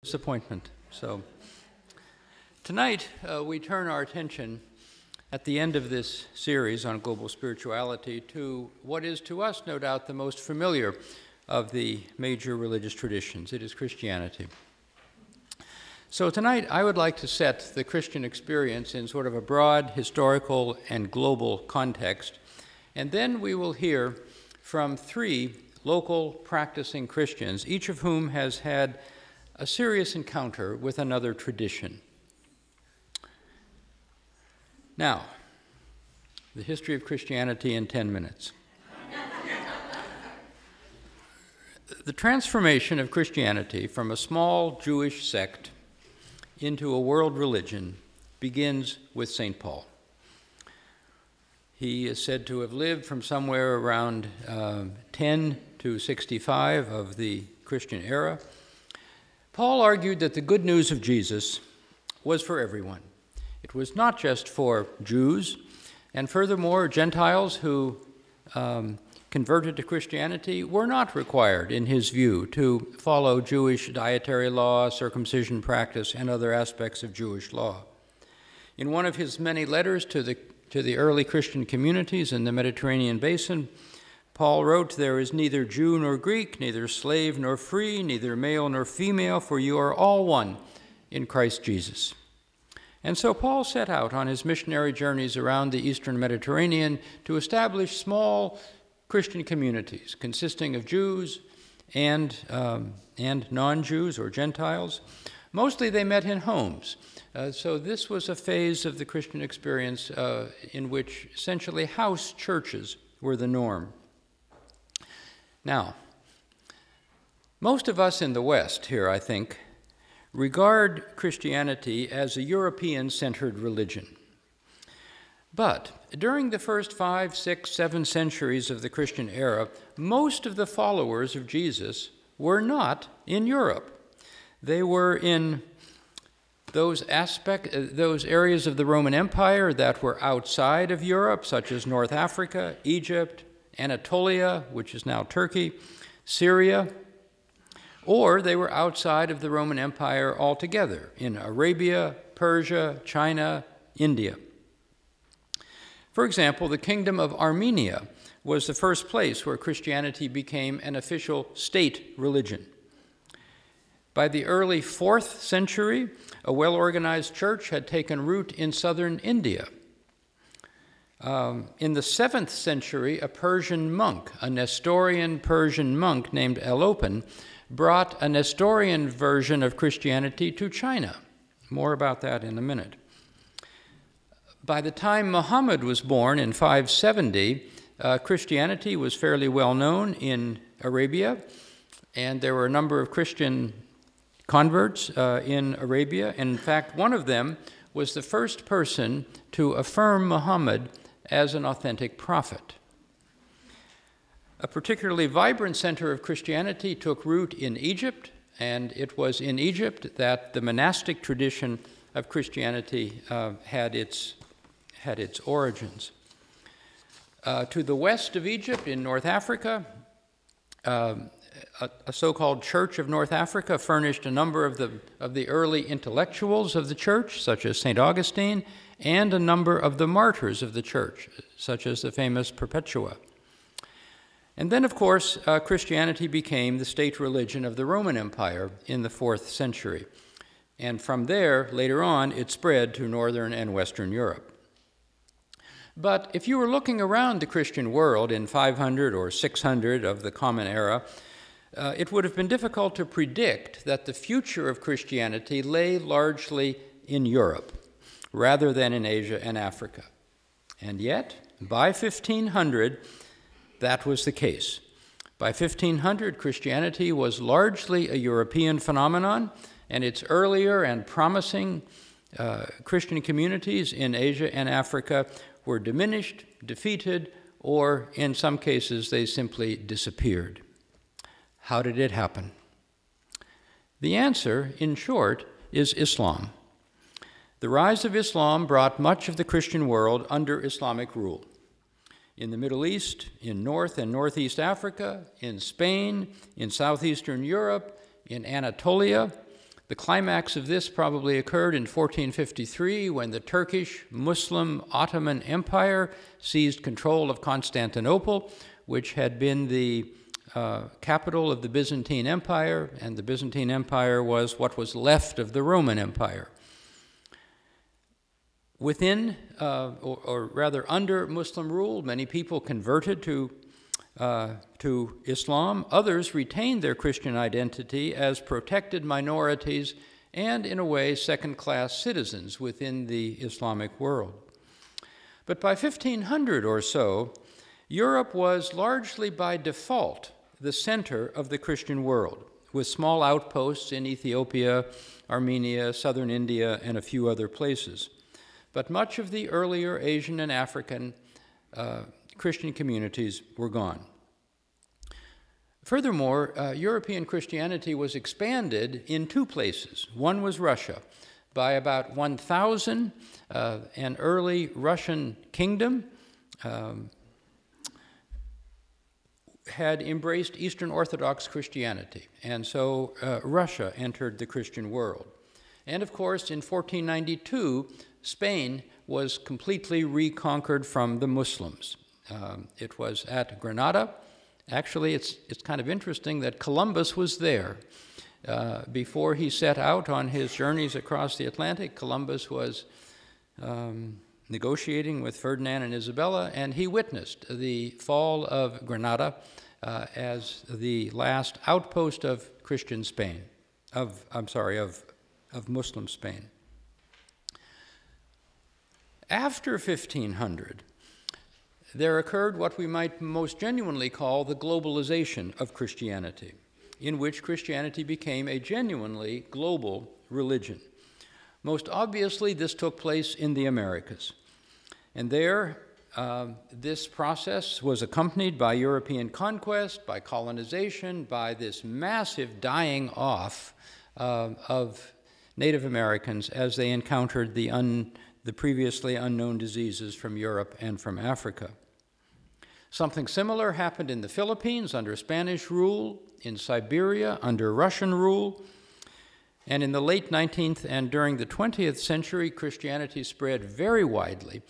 Disappointment. So tonight we turn our attention at the end of this series on global spirituality to what is to us, no doubt, the most familiar of the major religious traditions. It is Christianity. So tonight I would like to set the Christian experience in sort of a broad historical and global context, and then we will hear from three local practicing Christians, each of whom has had a serious encounter with another tradition. Now, the history of Christianity in 10 minutes. The transformation of Christianity from a small Jewish sect into a world religion begins with St. Paul. He is said to have lived from somewhere around 10 to 65 of the Christian era. Paul argued that the good news of Jesus was for everyone. It was not just for Jews, and furthermore, Gentiles who converted to Christianity were not required, in his view, to follow Jewish dietary law, circumcision practice, and other aspects of Jewish law. In one of his many letters to the early Christian communities in the Mediterranean basin, Paul wrote, "There is neither Jew nor Greek, neither slave nor free, neither male nor female, for you are all one in Christ Jesus." And so Paul set out on his missionary journeys around the eastern Mediterranean to establish small Christian communities consisting of Jews and non-Jews or Gentiles. Mostly they met in homes. So this was a phase of the Christian experience in which essentially house churches were the norm. Now, most of us in the West here, I think, regard Christianity as a European-centered religion. But during the first 5, 6, 7 centuries of the Christian era, most of the followers of Jesus were not in Europe. They were in those areas of the Roman Empire that were outside of Europe, such as North Africa, Egypt, Anatolia, which is now Turkey, Syria, or they were outside of the Roman Empire altogether, in Arabia, Persia, China, India. For example, the Kingdom of Armenia was the first place where Christianity became an official state religion. By the early 4th century, a well-organized church had taken root in southern India. In the 7th century, a Persian monk, a Nestorian Persian monk named Elopen, brought a Nestorian version of Christianity to China. More about that in a minute. By the time Muhammad was born in 570, Christianity was fairly well known in Arabia, and there were a number of Christian converts in Arabia. In fact, one of them was the first person to affirm Muhammad as an authentic prophet. A particularly vibrant center of Christianity took root in Egypt, and it was in Egypt that the monastic tradition of Christianity had its origins. To the west of Egypt, in North Africa, a so-called Church of North Africa furnished a number of the early intellectuals of the church, such as St. Augustine, and a number of the martyrs of the church, such as the famous Perpetua. And then, of course, Christianity became the state religion of the Roman Empire in the 4th century. And from there, later on, it spread to northern and western Europe. But if you were looking around the Christian world in 500 or 600 of the Common Era, it would have been difficult to predict that the future of Christianity lay largely in Europe, rather than in Asia and Africa. And yet, by 1500, that was the case. By 1500, Christianity was largely a European phenomenon, and its earlier and promising Christian communities in Asia and Africa were diminished, defeated, or in some cases, they simply disappeared. How did it happen? The answer, in short, is Islam. The rise of Islam brought much of the Christian world under Islamic rule. In the Middle East, in North and Northeast Africa, in Spain, in Southeastern Europe, in Anatolia, The climax of this probably occurred in 1453 when the Turkish Muslim Ottoman Empire seized control of Constantinople, which had been the capital of the Byzantine Empire, and the Byzantine Empire was what was left of the Roman Empire. Within, or rather under Muslim rule, many people converted to Islam. Others retained their Christian identity as protected minorities and, in a way, second-class citizens within the Islamic world. But by 1500 or so, Europe was largely by default the center of the Christian world, with small outposts in Ethiopia, Armenia, southern India, and a few other places. But much of the earlier Asian and African Christian communities were gone. Furthermore, European Christianity was expanded in two places. One was Russia. By about 1000, an early Russian kingdom had embraced Eastern Orthodox Christianity, and so Russia entered the Christian world. And of course, in 1492, Spain was completely reconquered from the Muslims. It was at Granada. Actually, it's kind of interesting that Columbus was there. Before he set out on his journeys across the Atlantic, Columbus was negotiating with Ferdinand and Isabella, and he witnessed the fall of Granada as the last outpost of Christian Spain, of Muslim Spain. After 1500, there occurred what we might most genuinely call the globalization of Christianity, in which Christianity became a genuinely global religion. Most obviously, this took place in the Americas. And there, this process was accompanied by European conquest, by colonization, by this massive dying off of Native Americans as they encountered the previously unknown diseases from Europe and from Africa. Something similar happened in the Philippines under Spanish rule, in Siberia under Russian rule, and in the late 19th and during the 20th century, Christianity spread very widely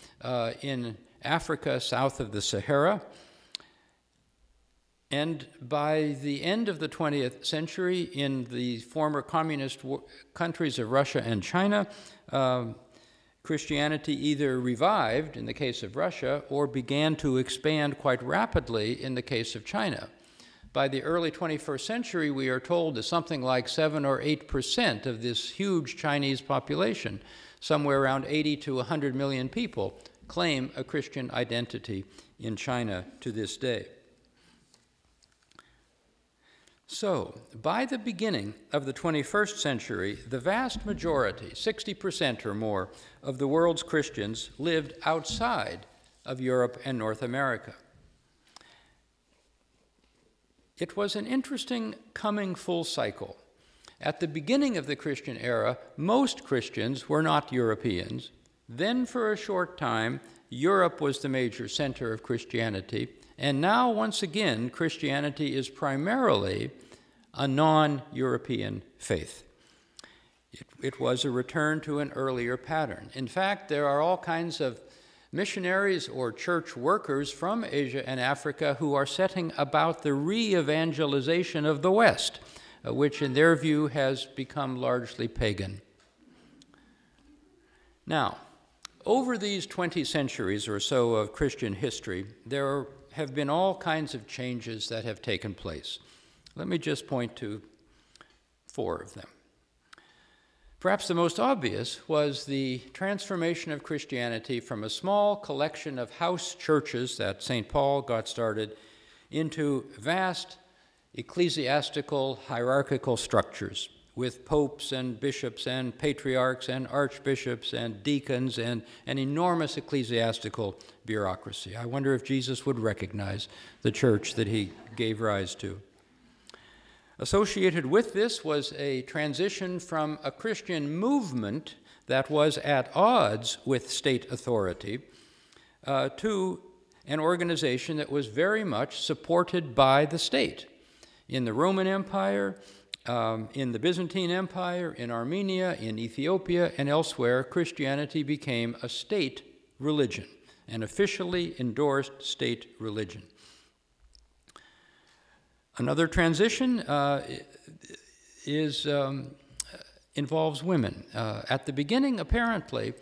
in Africa south of the Sahara. And by the end of the 20th century, in the former communist countries of Russia and China, Christianity either revived, in the case of Russia, or began to expand quite rapidly in the case of China. By the early 21st century, we are told that something like 7 or 8% of this huge Chinese population, somewhere around 80 to 100 million people, claim a Christian identity in China to this day. So, by the beginning of the 21st century, the vast majority, 60% or more, of the world's Christians lived outside of Europe and North America. It was an interesting coming full cycle. At the beginning of the Christian era, most Christians were not Europeans. Then, for a short time, Europe was the major center of Christianity. And now, once again, Christianity is primarily a non-European faith. It was a return to an earlier pattern. In fact, there are all kinds of missionaries or church workers from Asia and Africa who are setting about the re-evangelization of the West, which in their view has become largely pagan. Now, over these 20 centuries or so of Christian history, there have been all kinds of changes that have taken place. Let me just point to 4 of them. Perhaps the most obvious was the transformation of Christianity from a small collection of house churches that St. Paul got started into vast ecclesiastical hierarchical structures with popes and bishops and patriarchs and archbishops and deacons and an enormous ecclesiastical bureaucracy. I wonder if Jesus would recognize the church that he gave rise to. Associated with this was a transition from a Christian movement that was at odds with state authority to an organization that was very much supported by the state. In the Roman Empire, In the Byzantine Empire, in Armenia, in Ethiopia, and elsewhere, Christianity became a state religion, an officially endorsed state religion. Another transition involves women. At the beginning, apparently,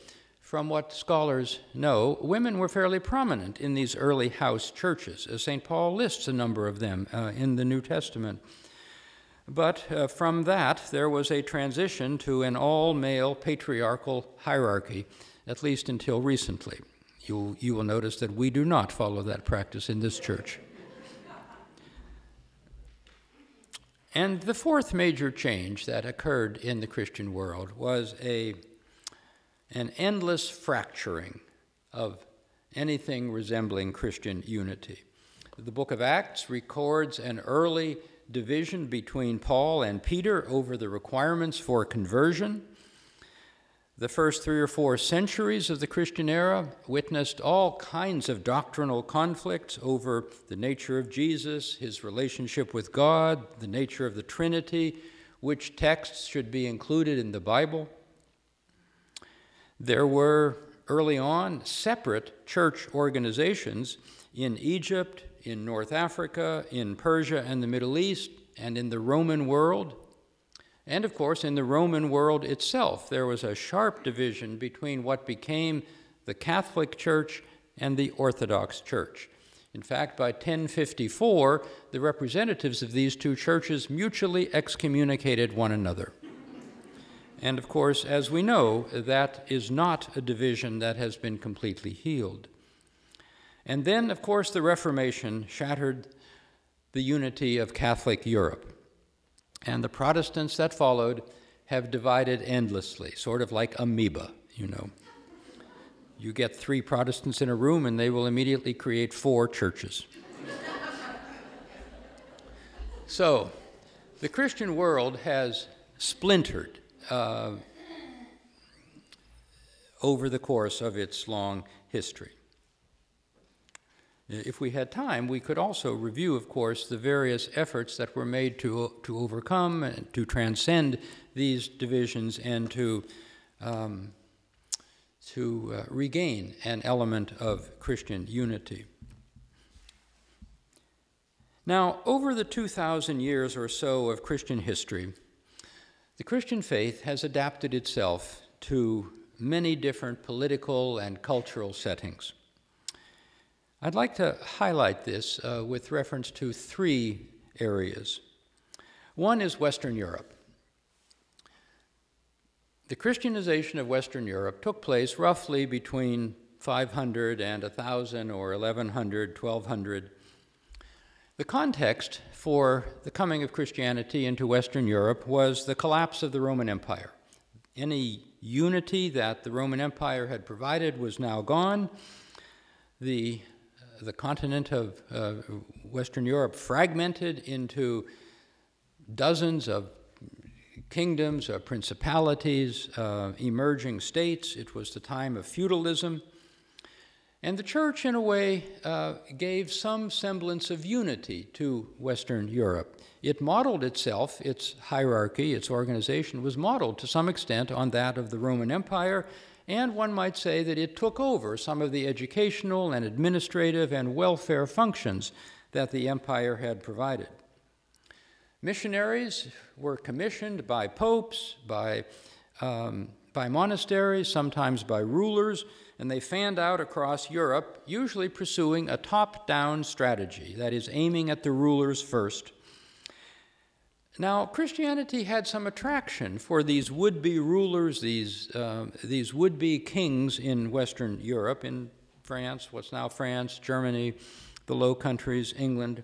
from what scholars know, women were fairly prominent in these early house churches. St. Paul lists a number of them in the New Testament. But from that, there was a transition to an all-male patriarchal hierarchy, at least until recently. You will notice that we do not follow that practice in this church. And the fourth major change that occurred in the Christian world was an endless fracturing of anything resembling Christian unity. The book of Acts records an early division between Paul and Peter over the requirements for conversion. The first 3 or 4 centuries of the Christian era witnessed all kinds of doctrinal conflicts over the nature of Jesus, his relationship with God, the nature of the Trinity, which texts should be included in the Bible. There were, early on, separate church organizations in Egypt, in North Africa, in Persia and the Middle East, and in the Roman world. And of course, in the Roman world itself, there was a sharp division between what became the Catholic Church and the Orthodox Church. In fact, by 1054, the representatives of these two churches mutually excommunicated one another. And of course, as we know, that is not a division that has been completely healed. And then, of course, the Reformation shattered the unity of Catholic Europe. And the Protestants that followed have divided endlessly, sort of like amoeba, you know. You get 3 Protestants in a room and they will immediately create 4 churches. So, the Christian world has splintered over the course of its long history. If we had time, we could also review, of course, the various efforts that were made to overcome and to transcend these divisions and to regain an element of Christian unity. Now, over the 2,000 years or so of Christian history, the Christian faith has adapted itself to many different political and cultural settings. I'd like to highlight this with reference to 3 areas. One is Western Europe. The Christianization of Western Europe took place roughly between 500 and 1,000 or 1,100, 1,200. The context for the coming of Christianity into Western Europe was the collapse of the Roman Empire. Any unity that the Roman Empire had provided was now gone. The continent of Western Europe fragmented into dozens of kingdoms, principalities, emerging states. It was the time of feudalism. And the church, in a way, gave some semblance of unity to Western Europe. It modeled itself, its hierarchy, its organization was modeled to some extent on that of the Roman Empire, and one might say that it took over some of the educational and administrative and welfare functions that the empire had provided. Missionaries were commissioned by popes, by monasteries, sometimes by rulers, and they fanned out across Europe, usually pursuing a top-down strategy, that is, aiming at the rulers first. Now, Christianity had some attraction for these would-be rulers, these would-be kings in Western Europe, in France, what's now France, Germany, the Low Countries, England.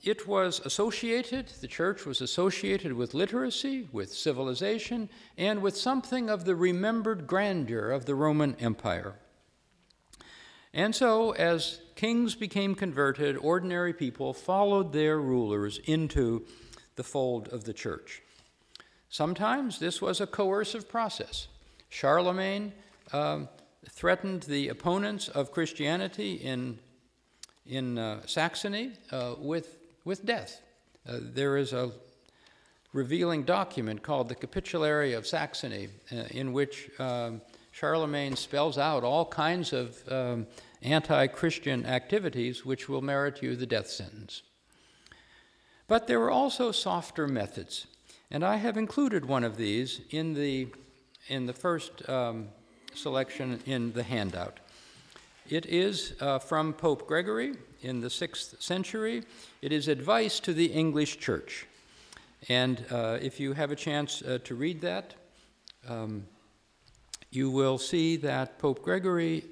It was associated, the church was associated with literacy, with civilization, and with something of the remembered grandeur of the Roman Empire. And so, as kings became converted, ordinary people followed their rulers into the fold of the church. Sometimes this was a coercive process. Charlemagne threatened the opponents of Christianity in Saxony with death. There is a revealing document called the Capitulary of Saxony, in which Charlemagne spells out all kinds of anti-Christian activities which will merit you the death sentence. But there were also softer methods, and I have included one of these in the first selection in the handout. It is from Pope Gregory in the 6th century. It is advice to the English Church. And if you have a chance to read that, you will see that Pope Gregory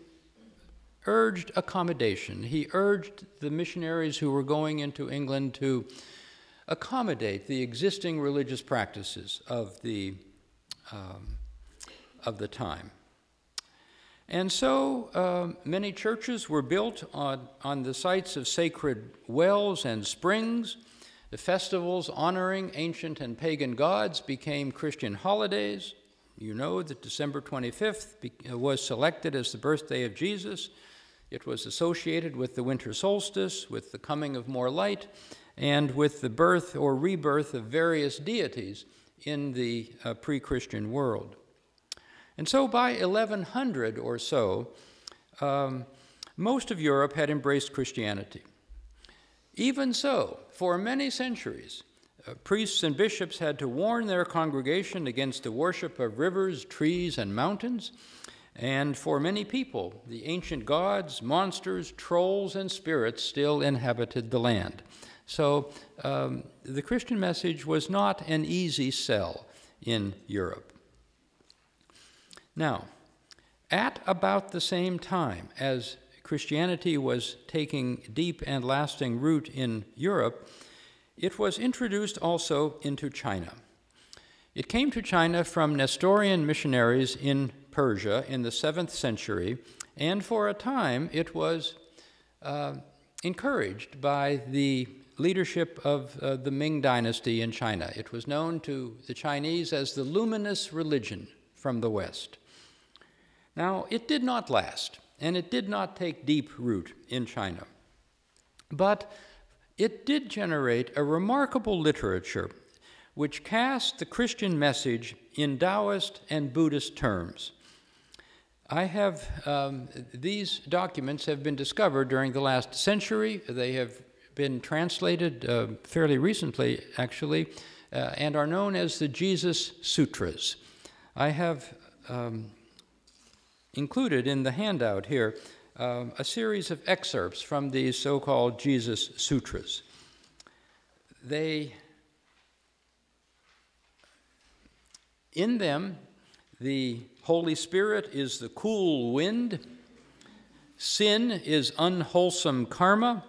urged accommodation. He urged the missionaries who were going into England to accommodate the existing religious practices of the time. And so many churches were built on the sites of sacred wells and springs. The festivals honoring ancient and pagan gods became Christian holidays. You know that December 25th was selected as the birthday of Jesus. It was associated with the winter solstice, with the coming of more light, and with the birth or rebirth of various deities in the pre-Christian world. And so by 1100 or so, most of Europe had embraced Christianity. Even so, for many centuries, priests and bishops had to warn their congregation against the worship of rivers, trees, and mountains. And for many people, the ancient gods, monsters, trolls, and spirits still inhabited the land. So the Christian message was not an easy sell in Europe. Now, at about the same time as Christianity was taking deep and lasting root in Europe, it was introduced also into China. It came to China from Nestorian missionaries in Persia in the 7th century, and for a time it was encouraged by the leadership of the Ming dynasty in China. It was known to the Chinese as the luminous religion from the West. Now, it did not last, and it did not take deep root in China. But it did generate a remarkable literature which cast the Christian message in Taoist and Buddhist terms. These documents have been discovered during the last century. They have been translated fairly recently, actually, and are known as the Jesus Sutras. I have included in the handout here a series of excerpts from these so-called Jesus Sutras. In them, the Holy Spirit is the cool wind, sin is unwholesome karma,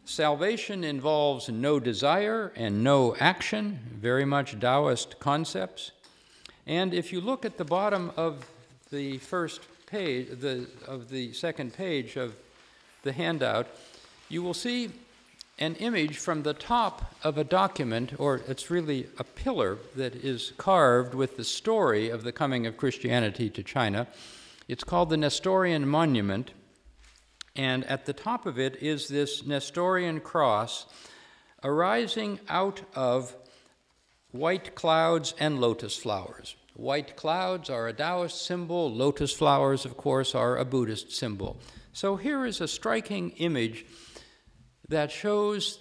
salvation involves no desire and no action, very much Taoist concepts. And if you look at the bottom of the first page, of the second page of the handout, you will see an image from the top of a document, or it's really a pillar that is carved with the story of the coming of Christianity to China. It's called the Nestorian Monument, and at the top of it is this Nestorian cross arising out of white clouds and lotus flowers. White clouds are a Taoist symbol. Lotus flowers, of course, are a Buddhist symbol. So here is a striking image that shows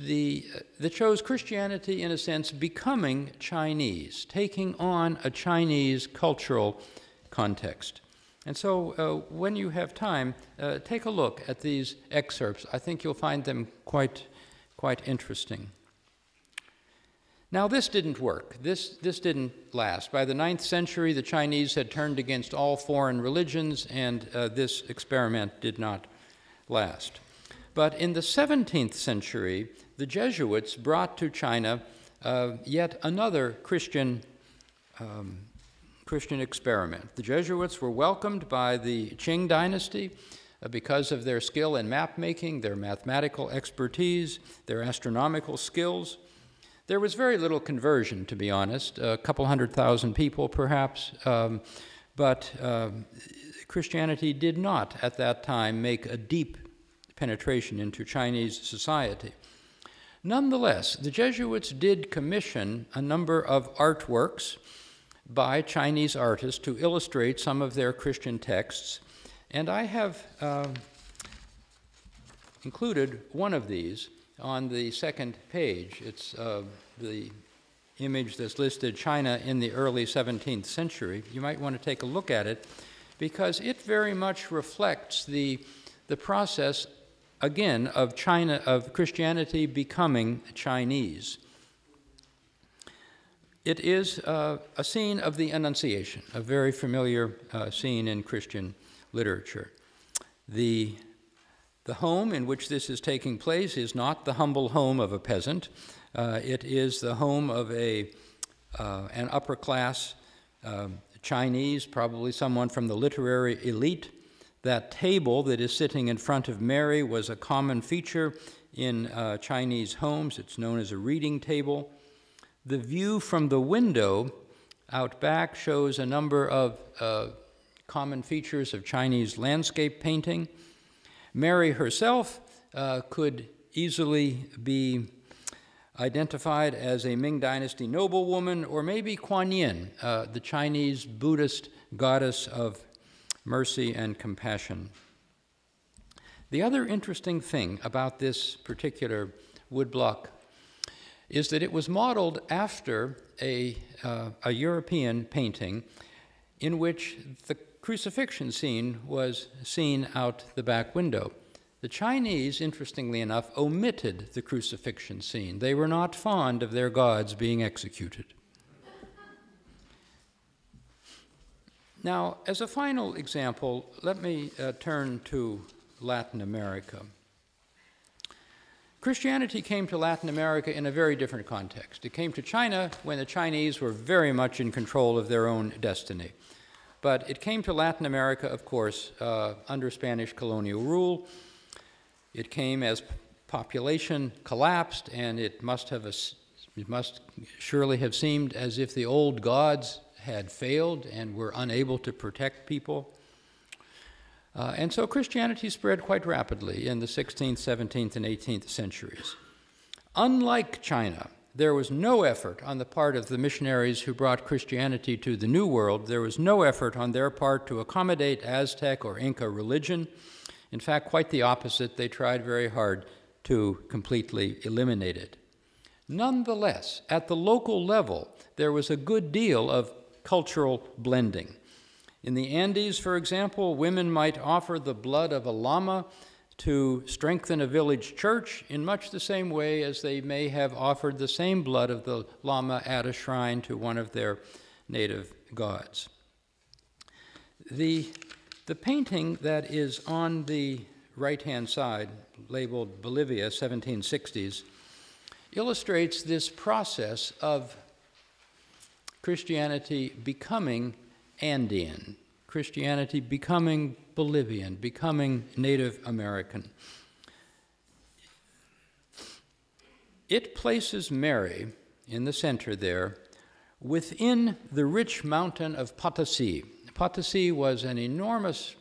Christianity, in a sense, becoming Chinese, taking on a Chinese cultural context. And so when you have time, take a look at these excerpts. I think you'll find them quite interesting. Now, this didn't work. This didn't last. By the 9th century, the Chinese had turned against all foreign religions, and this experiment did not last. But in the 17th century, the Jesuits brought to China yet another Christian experiment. The Jesuits were welcomed by the Qing dynasty because of their skill in map making, their mathematical expertise, their astronomical skills. There was very little conversion, to be honest, a couple 100,000 people perhaps, but Christianity did not at that time make a deep penetration into Chinese society. Nonetheless, the Jesuits did commission a number of artworks by Chinese artists to illustrate some of their Christian texts, and I have included one of these on the second page. It's the image that's listed, China in the early 17th century. You might want to take a look at it because it very much reflects the process, again, of Christianity becoming Chinese. It is a scene of the Annunciation, a very familiar scene in Christian literature. The home in which this is taking place is not the humble home of a peasant. It is the home of an upper-class Chinese, probably someone from the literary elite. That table that is sitting in front of Mary was a common feature in Chinese homes. It's known as a reading table. The view from the window out back shows a number of common features of Chinese landscape painting. Mary herself could easily be identified as a Ming Dynasty noblewoman, or maybe Kuan Yin, the Chinese Buddhist goddess of mercy and compassion. The other interesting thing about this particular woodblock is that it was modeled after a European painting in which the crucifixion scene was seen out the back window. The Chinese, interestingly enough, omitted the crucifixion scene. They were not fond of their gods being executed. Now, as a final example, let me turn to Latin America. Christianity came to Latin America in a very different context. It came to China when the Chinese were very much in control of their own destiny. But it came to Latin America, of course, under Spanish colonial rule. It came as population collapsed, and it must surely have seemed as if the old gods had failed and were unable to protect people. And so Christianity spread quite rapidly in the 16th, 17th, and 18th centuries. Unlike China, there was no effort on the part of the missionaries who brought Christianity to the New World. There was no effort on their part to accommodate Aztec or Inca religion. In fact, quite the opposite. They tried very hard to completely eliminate it. Nonetheless, at the local level, there was a good deal of cultural blending. In the Andes, for example, women might offer the blood of a llama to strengthen a village church in much the same way as they may have offered the same blood of the llama at a shrine to one of their native gods. The painting that is on the right-hand side, labeled Bolivia, 1760s, illustrates this process of Christianity becoming Andean, Christianity becoming Bolivian, becoming Native American. It places Mary in the center there within the rich mountain of Potosí. Potosí was an enormous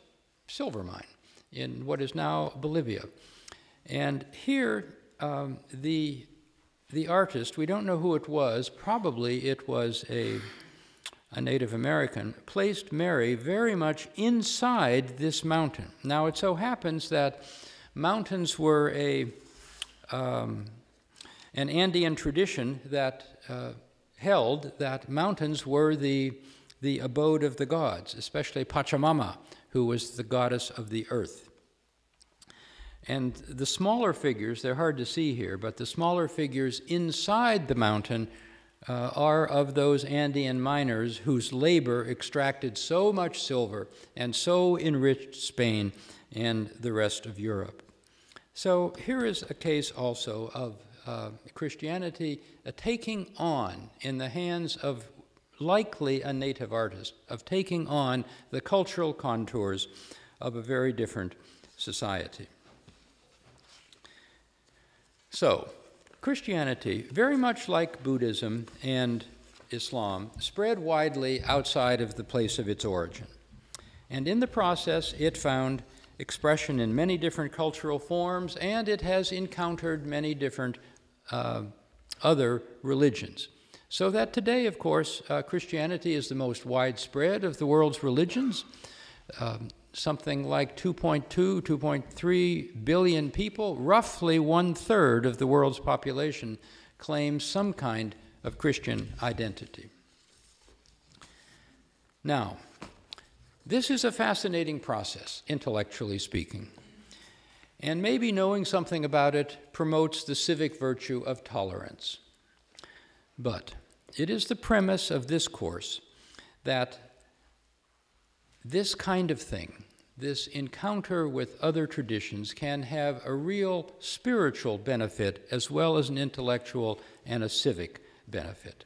silver mine in what is now Bolivia. And here, the artist, we don't know who it was, probably it was a Native American, placed Mary very much inside this mountain. Now, it so happens that mountains were an Andean tradition that held that mountains were the abode of the gods, especially Pachamama, who was the goddess of the earth. And the smaller figures, they're hard to see here, but the smaller figures inside the mountain are of those Andean miners whose labor extracted so much silver and so enriched Spain and the rest of Europe. So here is a case also of Christianity taking on, in the hands of likely a native artist, of taking on the cultural contours of a very different society. So, Christianity, very much like Buddhism and Islam, spread widely outside of the place of its origin. And in the process, it found expression in many different cultural forms, and it has encountered many different other religions. So that today, of course, Christianity is the most widespread of the world's religions. Something like 2.2, 2.3 billion people, roughly 1/3 of the world's population, claims some kind of Christian identity. Now, this is a fascinating process, intellectually speaking, and maybe knowing something about it promotes the civic virtue of tolerance. But it is the premise of this course that this kind of thing, this encounter with other traditions, can have a real spiritual benefit as well as an intellectual and a civic benefit.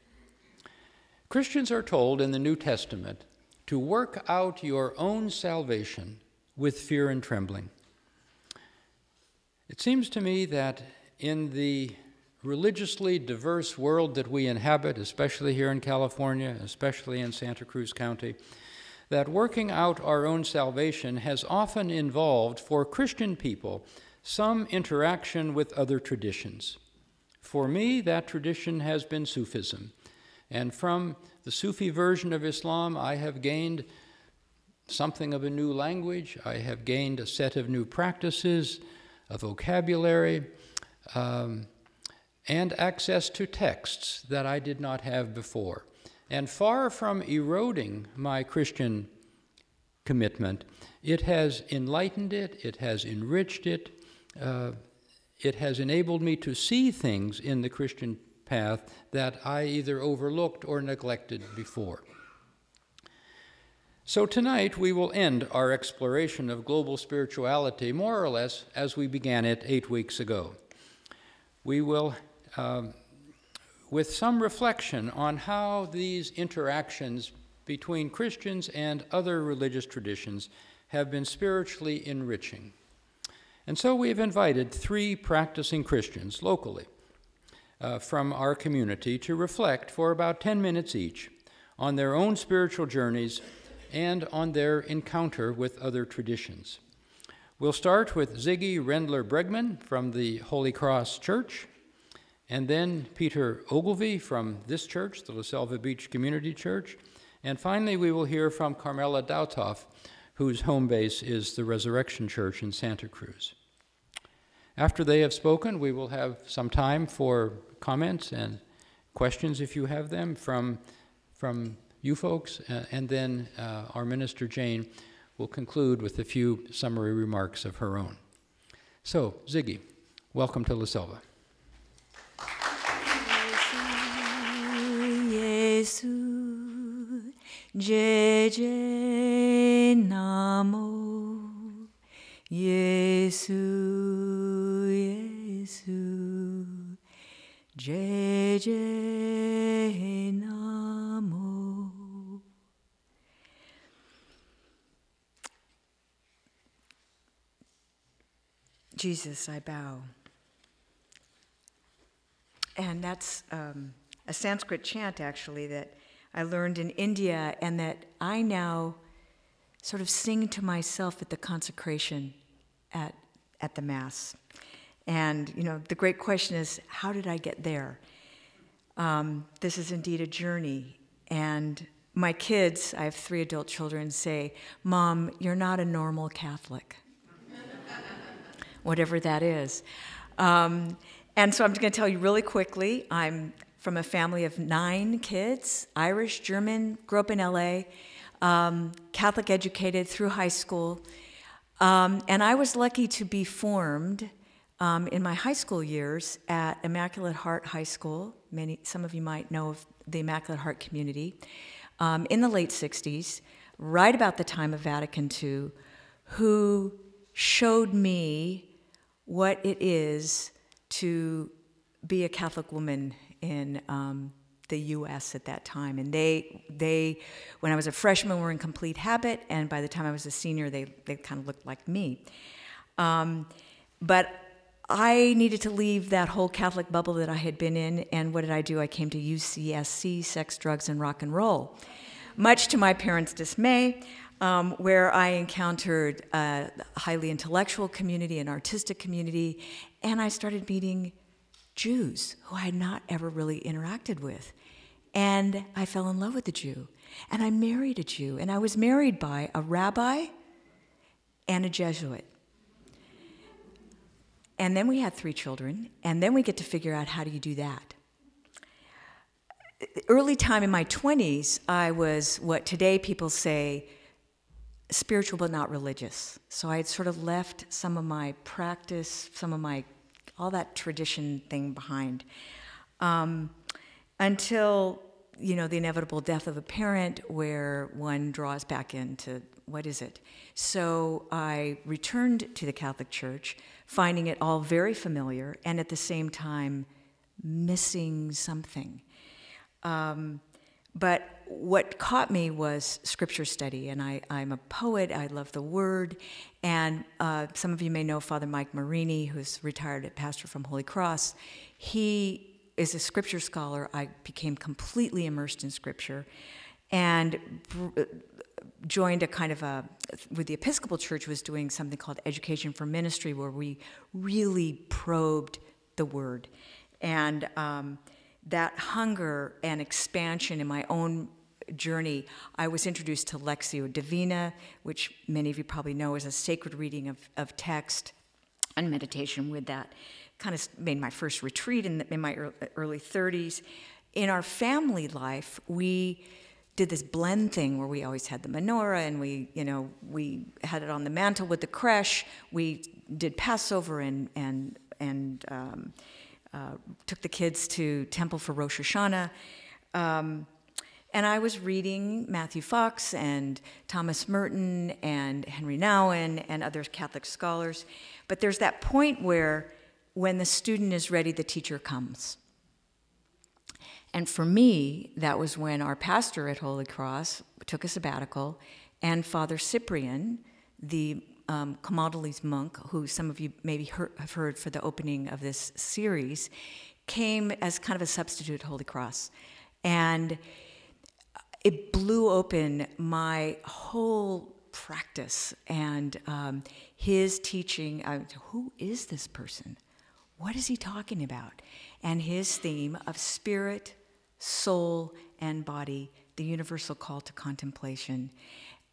Christians are told in the New Testament to work out your own salvation with fear and trembling. It seems to me that in the religiously diverse world that we inhabit, especially here in California, especially in Santa Cruz County, that working out our own salvation has often involved, for Christian people, some interaction with other traditions. For me, that tradition has been Sufism. And from the Sufi version of Islam, I have gained something of a new language. I have gained a set of new practices, a vocabulary, and access to texts that I did not have before. And far from eroding my Christian commitment, it has enlightened it, it has enriched it, it has enabled me to see things in the Christian path that I either overlooked or neglected before. So tonight we will end our exploration of global spirituality more or less as we began it 8 weeks ago. We will with some reflection on how these interactions between Christians and other religious traditions have been spiritually enriching. And so we have invited 3 practicing Christians locally from our community to reflect for about 10 minutes each on their own spiritual journeys and on their encounter with other traditions. We'll start with Ziggy Rendler-Bregman from the Holy Cross Church, and then Peter Ogilvie from this church, the La Selva Beach Community Church, and finally we will hear from Carmela Dautoff, whose home base is the Resurrection Church in Santa Cruz. After they have spoken, we will have some time for comments and questions, if you have them, from you folks, and then our minister, Jane, will conclude with a few summary remarks of her own. So, Ziggy, welcome to La Selva. Yesu, Jeje Namo, Yesu, Yesu, Jeje Namo. Jesus, I bow. And that's a Sanskrit chant, actually, that I learned in India and that I now sort of sing to myself at the consecration at the Mass. And, you know, the great question is, how did I get there? This is indeed a journey. And my kids, I have 3 adult children, say, "Mom, you're not a normal Catholic." Whatever that is. And so I'm going to tell you really quickly, I'm from a family of 9 kids, Irish, German, grew up in LA, Catholic educated through high school. And I was lucky to be formed in my high school years at Immaculate Heart High School. Some of you might know of the Immaculate Heart community, in the late 60s, right about the time of Vatican II, who showed me what it is to be a Catholic woman in the U.S. at that time. And they, when I was a freshman, were in complete habit, and by the time I was a senior, they kind of looked like me. But I needed to leave that whole Catholic bubble that I had been in, and what did I do? I came to UCSC, Sex, Drugs, and Rock and Roll, much to my parents' dismay, where I encountered a highly intellectual community, an artistic community, and I started meeting Jews who I had not ever really interacted with. And I fell in love with a Jew. And I married a Jew. And I was married by a rabbi and a Jesuit. And then we had 3 children. And then we get to figure out, how do you do that? Early time in my 20s, I was what today people say spiritual but not religious. So I had sort of left some of my practice, some of my, all that tradition thing behind. Until, you know, the inevitable death of a parent, where one draws back into, what is it? So I returned to the Catholic Church, finding it all very familiar, and at the same time missing something. But what caught me was scripture study, and I'm a poet, I love the word, and some of you may know Father Mike Marini, who's retired pastor from Holy Cross. He is a scripture scholar. I became completely immersed in scripture, and joined a kind of with the Episcopal Church, was doing something called Education for Ministry, where we really probed the word. And that hunger and expansion in my own journey, I was introduced to Lectio Divina, which many of you probably know is a sacred reading of text, and meditation with that. Kind of made my first retreat in my early 30s. In our family life, we did this blend thing where we always had the menorah, and we had it on the mantle with the creche. We did Passover and took the kids to temple for Rosh Hashanah. And I was reading Matthew Fox and Thomas Merton and Henry Nouwen and other Catholic scholars. But there's that point where when the student is ready, the teacher comes. And for me, that was when our pastor at Holy Cross took a sabbatical, and Father Cyprian, the Camaldolese monk, who some of you maybe have heard for the opening of this series, came as kind of a substitute at Holy Cross. And it blew open my whole practice, and his teaching. Who is this person? What is he talking about? And his theme of spirit, soul, and body, the universal call to contemplation,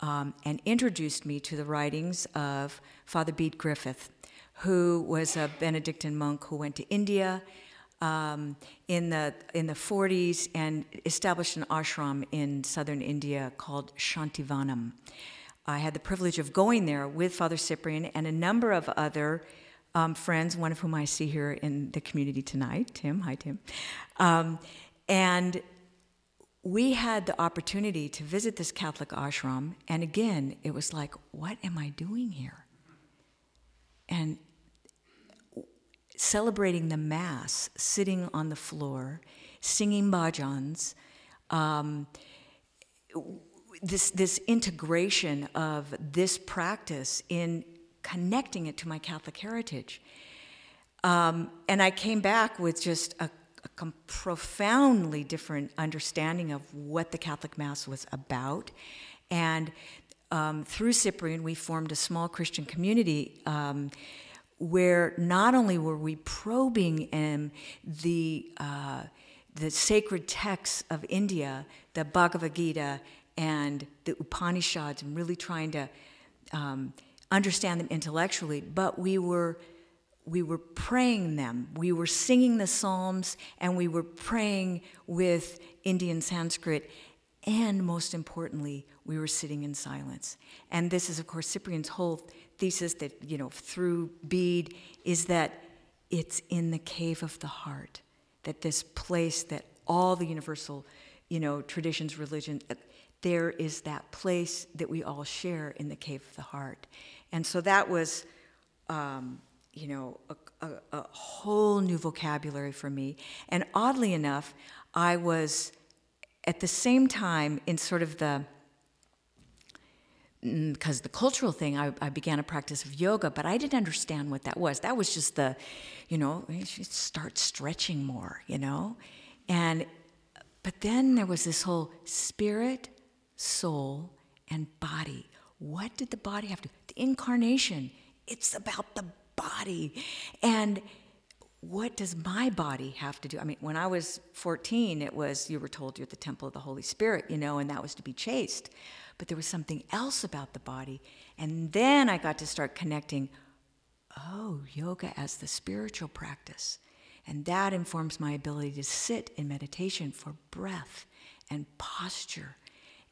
and introduced me to the writings of Father Bede Griffith, who was a Benedictine monk who went to India in the 40s and established an ashram in southern India called Shantivanam. I had the privilege of going there with Father Cyprian and a number of other friends, one of whom I see here in the community tonight, Tim. Hi, Tim. And we had the opportunity to visit this Catholic ashram, and again, it was like, what am I doing here? And celebrating the Mass, sitting on the floor, singing bhajans, this integration of this practice in connecting it to my Catholic heritage. And I came back with just a profoundly different understanding of what the Catholic Mass was about. And through Cyprian, we formed a small Christian community where not only were we probing the sacred texts of India, the Bhagavad Gita and the Upanishads, and really trying to understand them intellectually, but we were praying them. We were singing the Psalms, and we were praying with Indian Sanskrit, and most importantly, we were sitting in silence. And this is, of course, Cyprian's whole thesis that, through Bede, is that it's in the cave of the heart, that this place that all the universal, traditions, religion, there is that place that we all share in the cave of the heart. And so that was, a whole new vocabulary for me. And oddly enough, I was at the same time in sort of because the cultural thing, I began a practice of yoga, but I didn't understand what that was. That was just you should start stretching more, but then there was this whole spirit, soul, and body. What did the body have to do? The incarnation, it's about the body. And what does my body have to do? I mean, when I was 14, it was, you were told you're the temple of the Holy Spirit, you know, and that was to be chaste. But there was something else about the body. And then I got to start connecting, yoga as the spiritual practice. And that informs my ability to sit in meditation for breath and posture.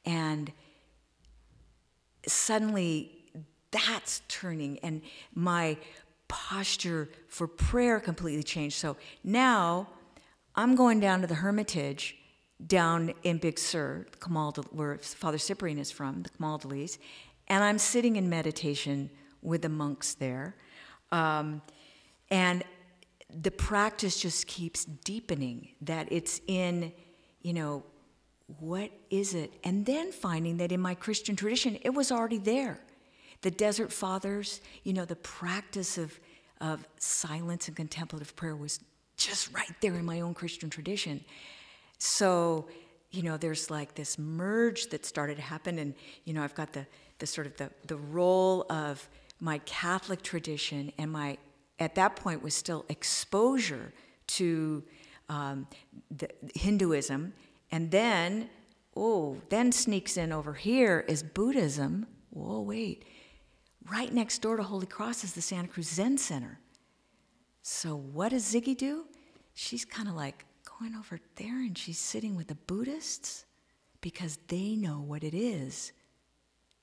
And suddenly that's turning, and my posture for prayer completely changed. So now I'm going down to the Hermitage down in Big Sur, where Father Cyprian is from, the Camaldolese, and I'm sitting in meditation with the monks there. And the practice just keeps deepening, that it's in, what is it? And then finding that in my Christian tradition, it was already there. The Desert Fathers, the practice of silence and contemplative prayer was just right there in my own Christian tradition. So, there's like this merge that started to happen, and, I've got the sort of the role of my Catholic tradition, and at that point was still exposure to the Hinduism, and then sneaks in over here is Buddhism. Whoa, wait. Right next door to Holy Cross is the Santa Cruz Zen Center. So what does Ziggy do? She's kind of like going over there, and she's sitting with the Buddhists because they know what it is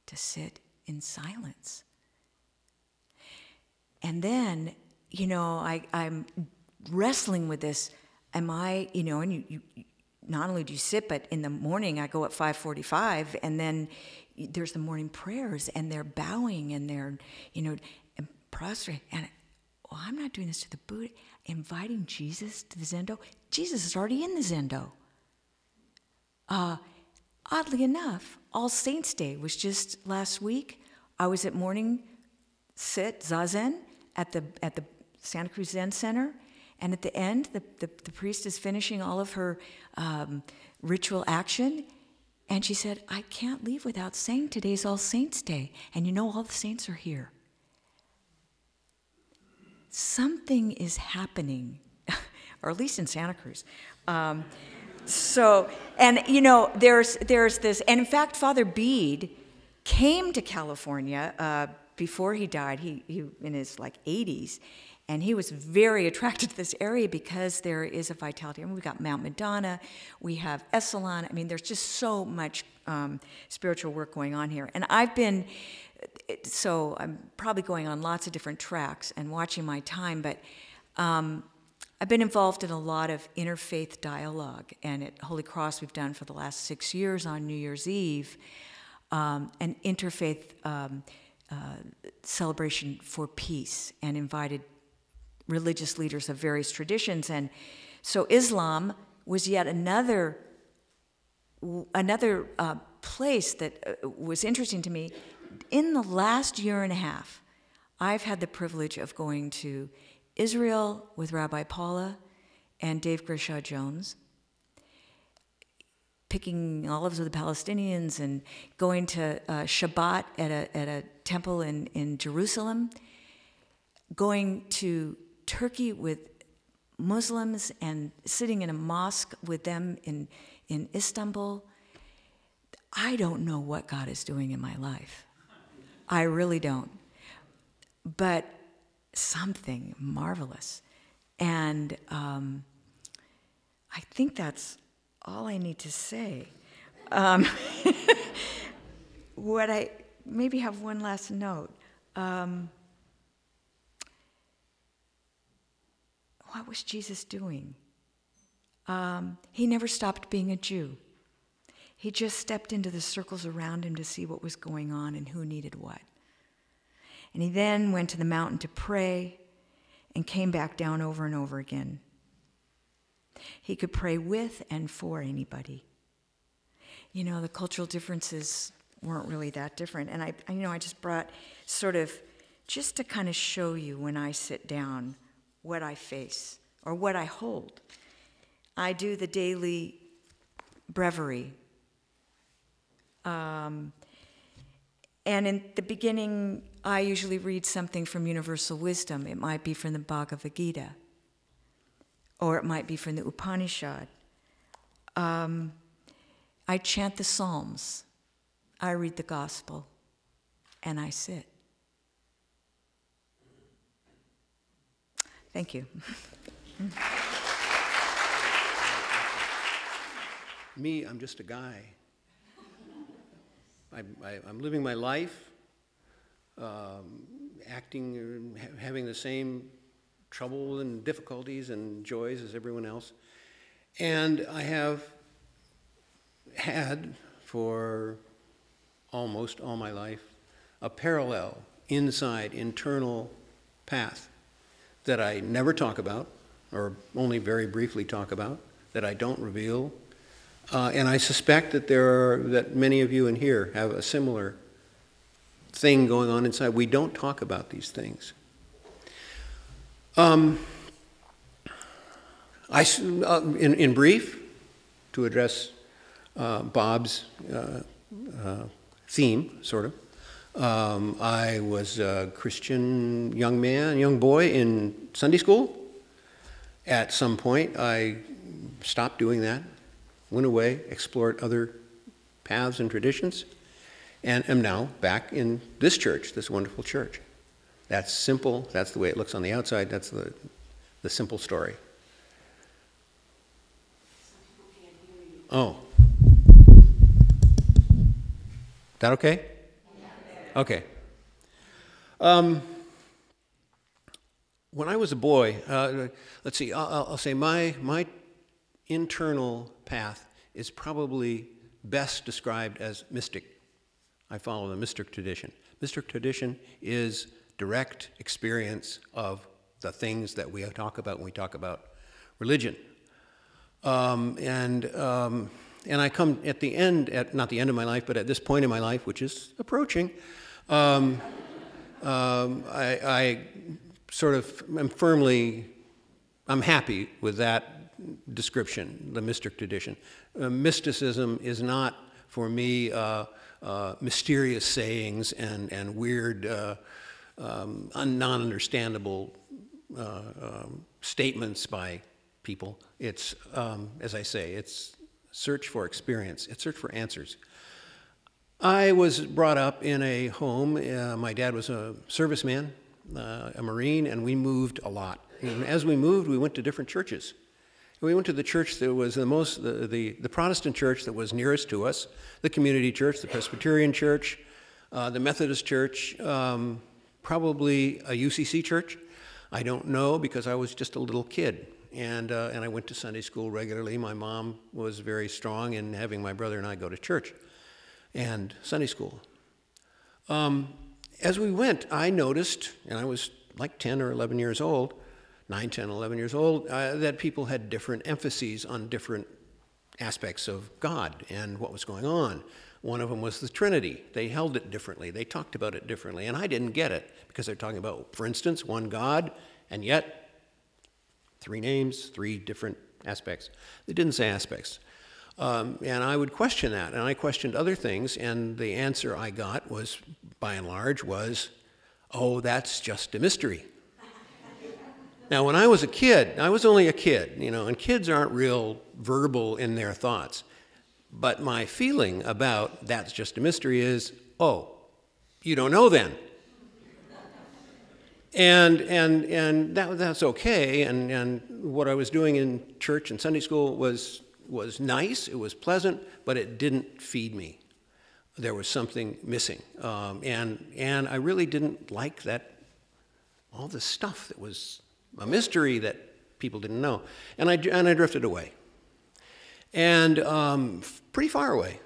to sit in silence. And then, I'm wrestling with this. Am I, and you not only do you sit, but in the morning I go at 5:45, and then there's the morning prayers, and they're bowing, and they're, and prostrate. And I'm not doing this to the Buddha. Inviting Jesus to the Zendo. Jesus is already in the Zendo. Oddly enough, All Saints Day was just last week. I was at morning sit zazen at the Santa Cruz Zen Center, and at the end, the priest is finishing all of her ritual action, and she said, "I can't leave without saying today's All Saints Day, and all the saints are here." Something is happening, or at least in Santa Cruz. There's this, and in fact, Father Bede came to California before he died. He in his 80s, and he was very attracted to this area because there is a vitality. I mean, we've got Mount Madonna, we have Esalen. I mean, there's just so much spiritual work going on here. And I'm probably going on lots of different tracks and watching my time, but I've been involved in a lot of interfaith dialogue. And at Holy Cross, we've done for the last 6 years on New Year's Eve an interfaith celebration for peace, and invited religious leaders of various traditions. And so Islam was yet another place that was interesting to me. In the last year and a half, I've had the privilege of going to Israel with Rabbi Paula and Dave Grishaw Jones, picking olives with the Palestinians, and going to Shabbat at a temple in Jerusalem, going to Turkey with Muslims and sitting in a mosque with them in Istanbul. I don't know what God is doing in my life. I really don't. But something marvelous. And I think that's all I need to say. What I maybe have one last note. What was Jesus doing? He never stopped being a Jew. He just stepped into the circles around him to see what was going on and who needed what. And he then went to the mountain to pray and came back down over and over again. He could pray with and for anybody. The cultural differences weren't really that different. And I just brought sort of, just to kind of show you when I sit down what I face or what I hold. I do the daily breviary. And in the beginning, I usually read something from Universal Wisdom. It might be from the Bhagavad Gita. or it might be from the Upanishad. I chant the Psalms. I read the Gospel, and I sit. Thank you. Me, I'm just a guy. I'm living my life, acting, having the same trouble and difficulties and joys as everyone else. And I have had, for almost all my life, a parallel, internal path that I never talk about, or only very briefly talk about, that I don't reveal. And I suspect that many of you in here have a similar thing going on inside. We don't talk about these things. In brief, to address Bob's theme, sort of, I was a Christian young boy in Sunday school. At some point, I stopped doing that, went away, explored other paths and traditions, and am now back in this church, this wonderful church. That's simple. That's the way it looks on the outside. That's the simple story. Oh. That okay? Okay. When I was a boy, let's see, I'll say my internal path is probably best described as mystic. I follow the mystic tradition. Mystic tradition is direct experience of the things that we talk about when we talk about religion. And I come at the end, not the end of my life, but at this point in my life, which is approaching, I sort of I'm happy with that description, the mystic tradition. Mysticism is not, for me, mysterious sayings and weird, non-understandable statements by people. It's, as I say, it's search for experience. It's search for answers. I was brought up in a home. My dad was a serviceman, a Marine, and we moved a lot. And as we moved, we went to different churches. We went to the church that was the Protestant church that was nearest to us, the community church, the Presbyterian church, the Methodist church, probably a UCC church. I don't know because I was just a little kid. And I went to Sunday school regularly. My mom was very strong in having my brother and I go to church and Sunday school. As we went, I noticed, and I was like 10 or 11 years old, 9, 10, 11 years old, that people had different emphases on different aspects of God and what was going on. One of them was the Trinity. They held it differently. They talked about it differently. And I didn't get it because they're talking about, for instance, one God, and yet 3 names, 3 different aspects. They didn't say aspects. And I would question that. And I questioned other things. And the answer I got was, by and large, was, oh, that's just a mystery. Now, when I was a kid, I was only a kid, and kids aren't real verbal in their thoughts. But my feeling about that's just a mystery is, oh, you don't know then. And that's okay. And what I was doing in church and Sunday school was nice. It was pleasant, but it didn't feed me. There was something missing, and I really didn't like that. All this stuff that was a mystery that people didn't know, and I drifted away, and pretty far away.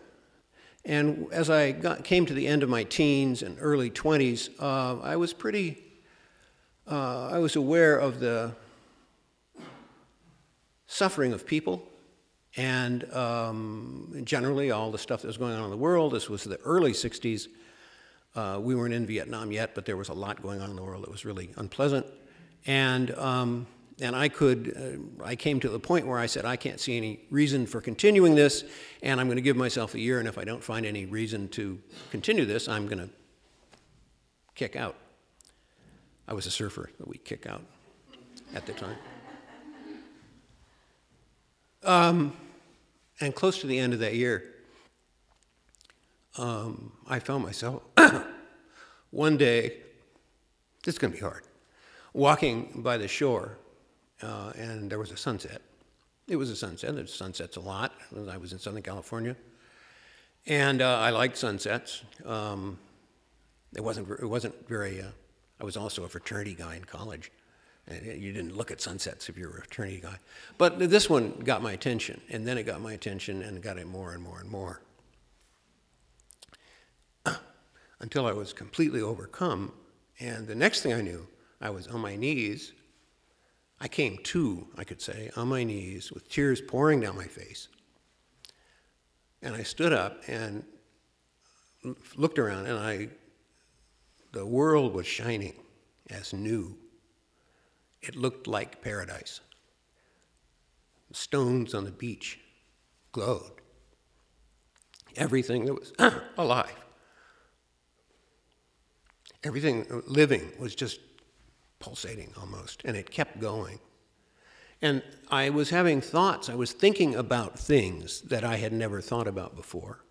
And as I came to the end of my teens and early 20s, I was aware of the suffering of people, and generally all the stuff that was going on in the world. This was the early 60s. We weren't in Vietnam yet, but there was a lot going on in the world that was really unpleasant. And I came to the point where I said, I can't see any reason for continuing this, and I'm going to give myself a year, and if I don't find any reason to continue this, I'm going to kick out. I was a surfer that we kick out at the time. And close to the end of that year, I found myself one day, this is going to be hard, walking by the shore, and there was a sunset. It was a sunset. There's sunsets a lot. I was in Southern California, and I liked sunsets. It wasn't very. I was also a fraternity guy in college. And you didn't look at sunsets if you were a fraternity guy. But this one got my attention, and then it got my attention, and it got it more and more and more. Until I was completely overcome, and the next thing I knew, I was on my knees. I came to, I could say, on my knees with tears pouring down my face. And I stood up and looked around, and the world was shining as new. It looked like paradise. The stones on the beach glowed. Everything that was alive, everything living was just pulsating almost, and it kept going. And I was having thoughts. I was thinking about things that I had never thought about before.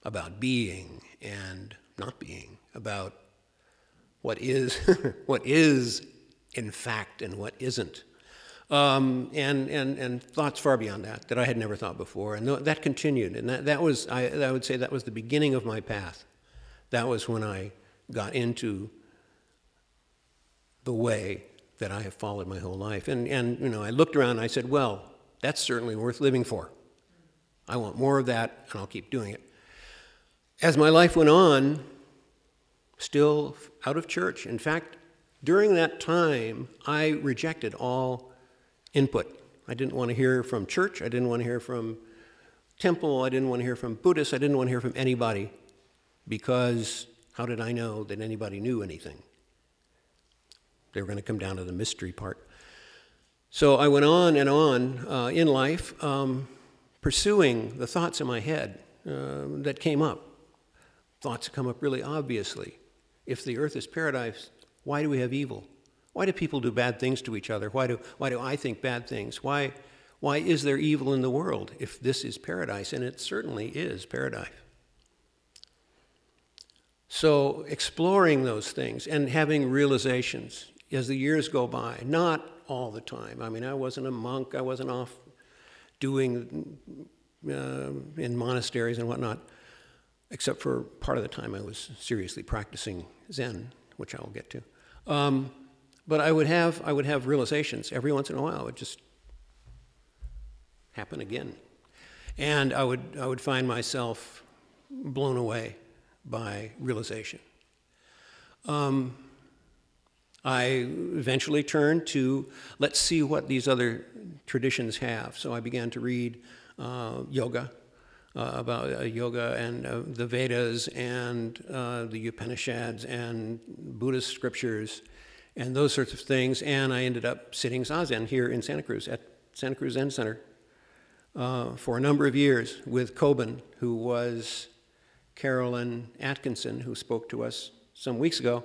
About being and not being, about what is, what is in fact and what isn't, and thoughts far beyond that I had never thought before, and that continued, and that was, I would say that was the beginning of my path. That was when I got into the way that I have followed my whole life, and you know, I looked around and I said, well, that's certainly worth living for. I want more of that, and I'll keep doing it. As my life went on, still out of church. In fact, during that time, I rejected all input. I didn't want to hear from church. I didn't want to hear from temple. I didn't want to hear from Buddhists. I didn't want to hear from anybody, because how did I know that anybody knew anything? They were going to come down to the mystery part. So I went on and on in life, pursuing the thoughts in my head that came up. Thoughts come up really obviously. If the earth is paradise, why do we have evil? Why do people do bad things to each other? Why do I think bad things? Why is there evil in the world if this is paradise? And it certainly is paradise. So exploring those things and having realizations as the years go by, not all the time. I mean, I wasn't a monk. I wasn't off doing in monasteries and whatnot. Except for part of the time I was seriously practicing Zen, which I will get to. But I would have realizations every once in a while. It would just happen again, and I would find myself blown away by realization. I eventually turned to, let's see what these other traditions have. So I began to read yoga. About yoga and the Vedas and the Upanishads and Buddhist scriptures and those sorts of things. And I ended up sitting zazen here in Santa Cruz, at Santa Cruz Zen Center, for a number of years with Coben, who was Carolyn Atkinson, who spoke to us some weeks ago.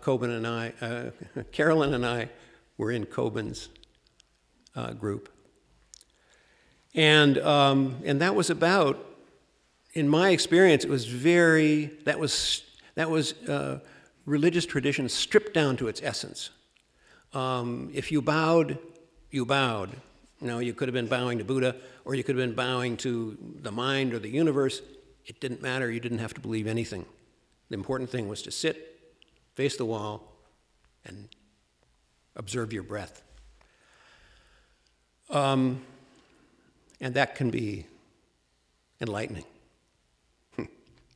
Carolyn and I were in Coben's group. And that was about, in my experience, it was that was religious tradition stripped down to its essence. If you bowed, you bowed. Now, you could have been bowing to Buddha, or you could have been bowing to the mind or the universe. It didn't matter. You didn't have to believe anything. The important thing was to sit, face the wall, and observe your breath. And that can be enlightening,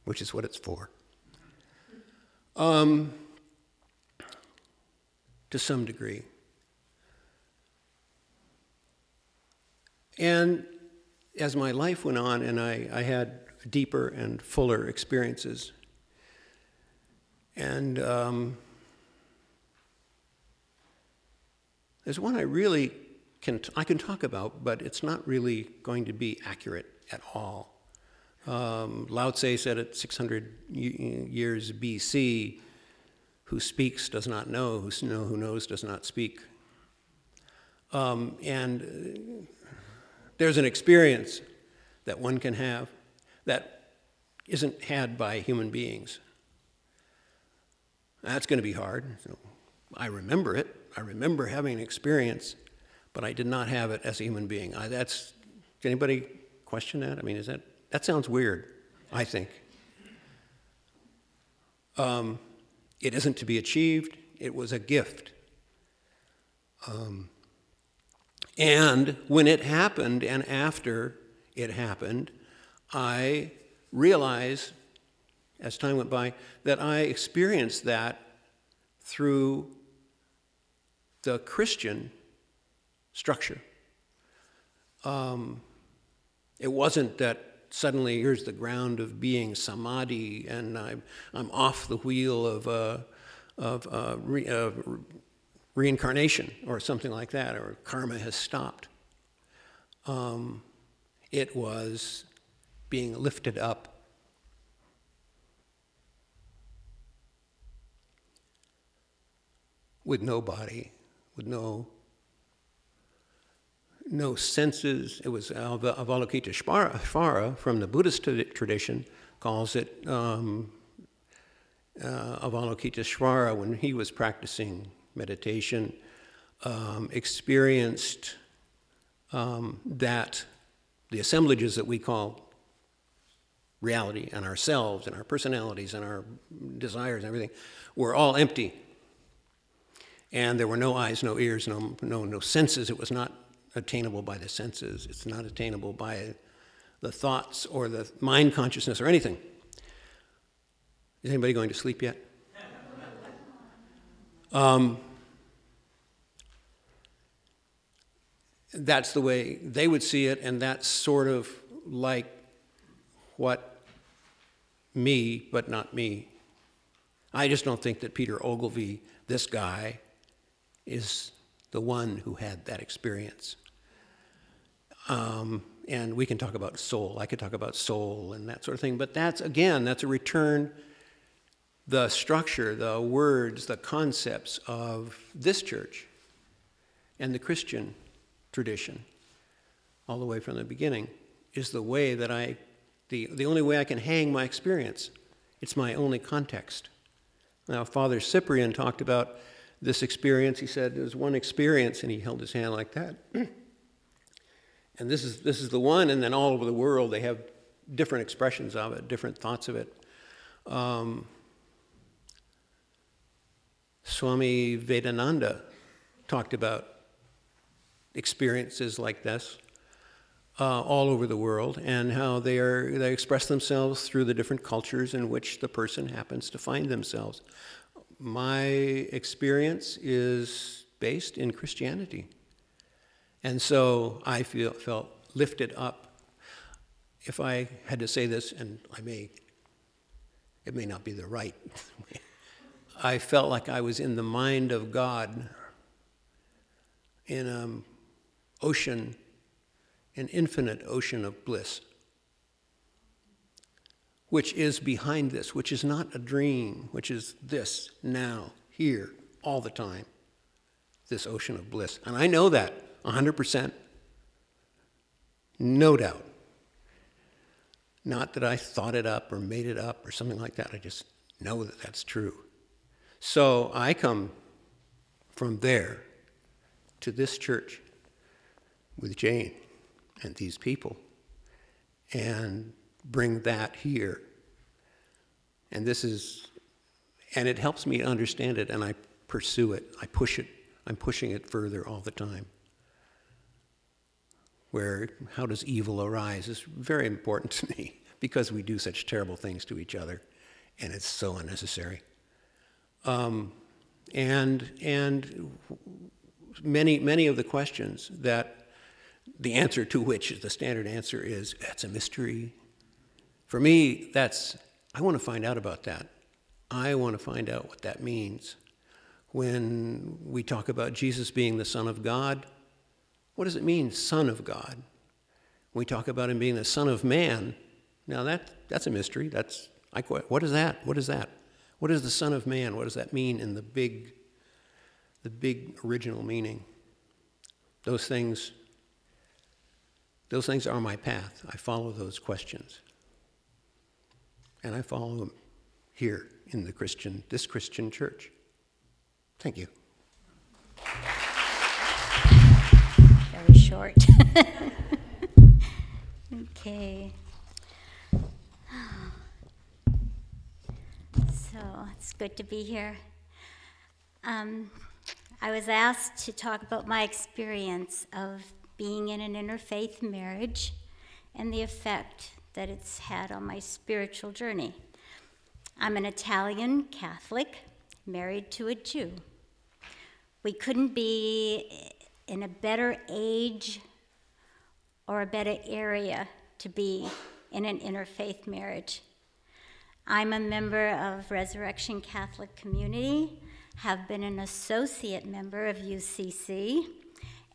which is what it's for. To some degree. And as my life went on and I had deeper and fuller experiences, and there's one I really I can talk about, but it's not really going to be accurate at all. Lao Tse said at 600 years BC, who speaks does not know, who knows does not speak. And there's an experience that one can have that isn't had by human beings. That's going to be hard. So I remember it. I remember having an experience, but I did not have it as a human being. Does anybody question that? I mean, that sounds weird, I think. It isn't to be achieved. It was a gift. And when it happened and after it happened, I realized, as time went by, that I experienced that through the Christian structure. It wasn't that suddenly here's the ground of being samadhi and I'm off the wheel of reincarnation or something like that, or karma has stopped. It was being lifted up. With no body, with no senses. It was Avalokiteshvara from the Buddhist tradition calls it Avalokiteshvara when he was practicing meditation, experienced that the assemblages that we call reality and ourselves and our personalities and our desires and everything were all empty. And there were no eyes, no ears, no senses. It was not attainable by the senses. It's not attainable by the thoughts or the mind consciousness or anything. Is anybody going to sleep yet? That's the way they would see it, and that's sort of like what me, but not me. I just don't think that Peter Ogilvie, this guy, is the one who had that experience. And we can talk about soul. I could talk about soul and that sort of thing, but that's a return, the structure, the words, the concepts of this church and the Christian tradition, all the way from the beginning, is the way that the only way I can hang my experience. It's my only context. Now, Father Cyprian talked about this experience. He said there's one experience, and he held his hand like that. And this is the one, and then all over the world they have different expressions of it, different thoughts of it. Swami Vedananda talked about experiences like this all over the world, and how they express themselves through the different cultures in which the person happens to find themselves. My experience is based in Christianity. And so I felt lifted up. If I had to say this, and it may not be the right, I felt like I was in the mind of God in an ocean, an infinite ocean of bliss, which is behind this, which is not a dream, which is this, now, here, all the time, this ocean of bliss. And I know that 100%, no doubt. Not that I thought it up or made it up or something like that. I just know that that's true. So I come from there to this church with Jane and these people and bring that here. And it helps me understand it, and I pursue it. I push it. I'm pushing it further all the time. How does evil arise is very important to me, because we do such terrible things to each other, and it's so unnecessary. And many of the questions that the answer to which the standard answer is, that's a mystery. For me, I want to find out about that. I want to find out what that means. When we talk about Jesus being the Son of God, what does it mean, Son of God? When we talk about him being the Son of Man, now that's a mystery. What is that? What is that? What is the Son of Man? What does that mean in the big original meaning? those things are my path. I follow those questions. And I follow them here in this Christian church. Thank you. Very short. Okay. So it's good to be here. I was asked to talk about my experience of being in an interfaith marriage and the effect that it's had on my spiritual journey. I'm an Italian Catholic, married to a Jew. We couldn't be in a better age or a better area to be in an interfaith marriage. I'm a member of Resurrection Catholic Community, have been an associate member of UCC,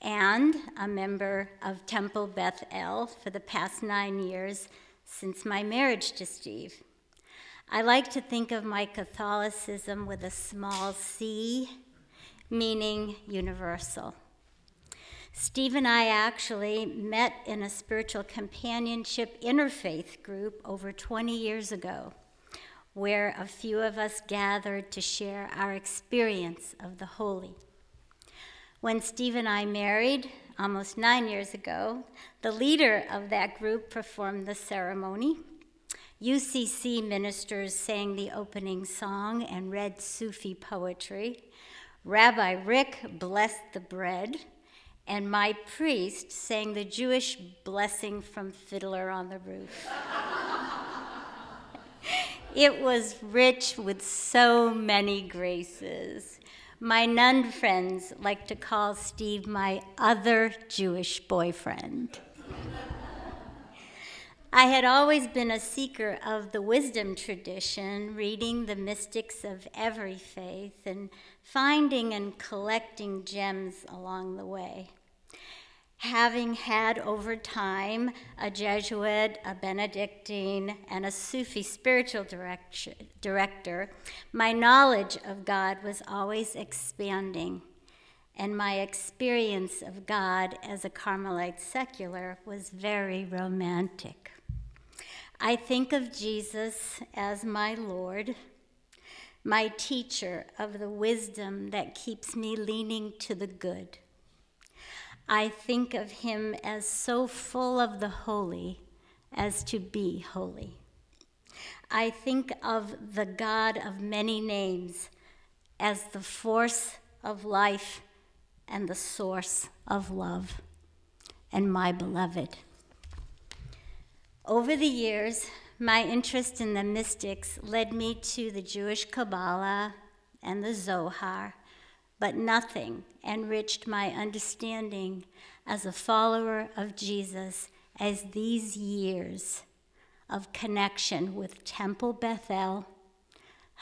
and a member of Temple Beth El for the past 9 years since my marriage to Steve. I like to think of my Catholicism with a small c, meaning universal. Steve and I actually met in a spiritual companionship interfaith group over 20 years ago, where a few of us gathered to share our experience of the holy. When Steve and I married, almost 9 years ago, the leader of that group performed the ceremony. UCC ministers sang the opening song and read Sufi poetry. Rabbi Rick blessed the bread, and my priest sang the Jewish blessing from Fiddler on the Roof. It was rich with so many graces. My nun friends like to call Steve my other Jewish boyfriend. I had always been a seeker of the wisdom tradition, reading the mystics of every faith and finding and collecting gems along the way. Having had over time a Jesuit, a Benedictine, and a Sufi spiritual director, my knowledge of God was always expanding, and my experience of God as a Carmelite secular was very romantic. I think of Jesus as my Lord, my teacher of the wisdom that keeps me leaning to the good. I think of him as so full of the holy as to be holy. I think of the God of many names as the force of life and the source of love, and my beloved. Over the years, my interest in the mystics led me to the Jewish Kabbalah and the Zohar, but nothing enriched my understanding as a follower of Jesus as these years of connection with Temple Beth El,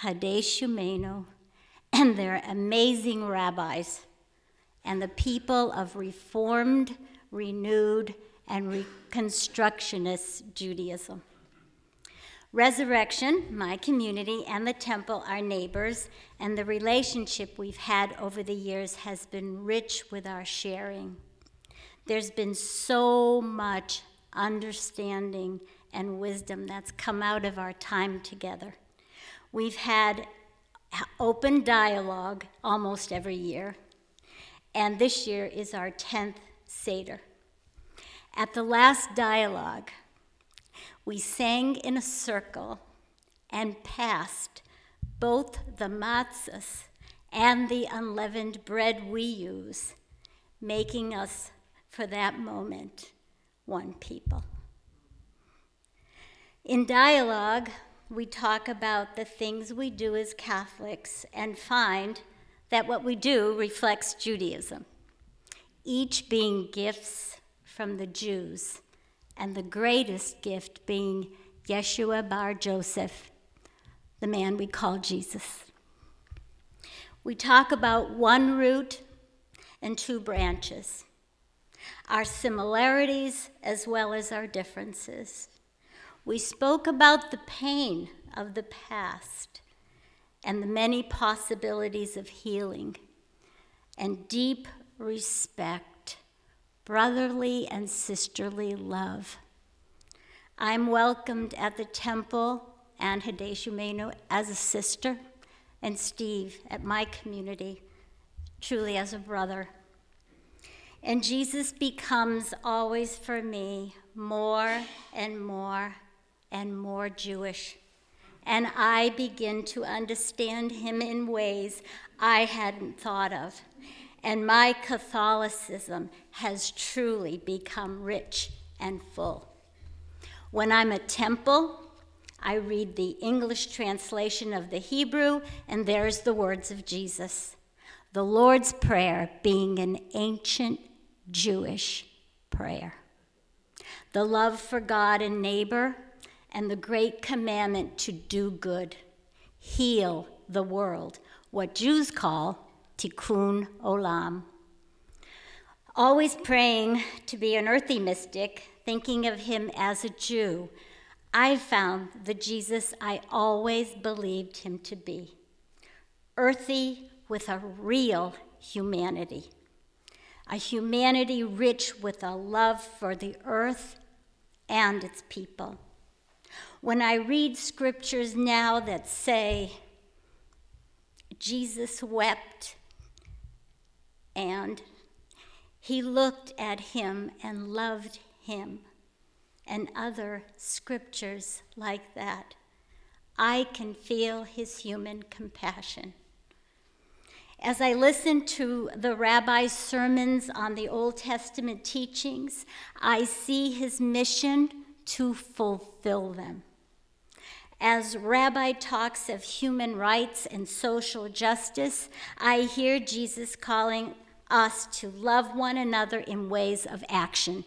Hadei Shumenu, and their amazing rabbis, and the people of Reformed, Renewed, and Reconstructionist Judaism. Resurrection, my community, and the temple are neighbors, and the relationship we've had over the years has been rich with our sharing. There's been so much understanding and wisdom that's come out of our time together. We've had open dialogue almost every year, and this year is our 10th Seder. At the last dialogue, we sang in a circle and passed both the matzahs and the unleavened bread we use, making us, for that moment, one people. In dialogue, we talk about the things we do as Catholics and find that what we do reflects Judaism, each being gifts from the Jews, and the greatest gift being Yeshua bar Joseph, the man we call Jesus. We talk about one root and two branches, our similarities as well as our differences. We spoke about the pain of the past and the many possibilities of healing and deep respect brotherly and sisterly love. I'm welcomed at the temple and Hideshu Menu as a sister, and Steve at my community, truly as a brother. And Jesus becomes always for me more and more and more Jewish. And I begin to understand him in ways I hadn't thought of. And my Catholicism has truly become rich and full. When I'm at temple, I read the English translation of the Hebrew, and there's the words of Jesus. The Lord's Prayer being an ancient Jewish prayer. The love for God and neighbor, and the great commandment to do good, heal the world, what Jews call tikkun olam. Always praying to be an earthy mystic, thinking of him as a Jew, I found the Jesus I always believed him to be. Earthy with a real humanity. A humanity rich with a love for the earth and its people. When I read scriptures now that say, Jesus wept and he looked at him and loved him, and other scriptures like that, I can feel his human compassion. As I listen to the rabbi's sermons on the Old Testament teachings, I see his mission to fulfill them. As Rabbi talks of human rights and social justice, I hear Jesus calling us to love one another in ways of action.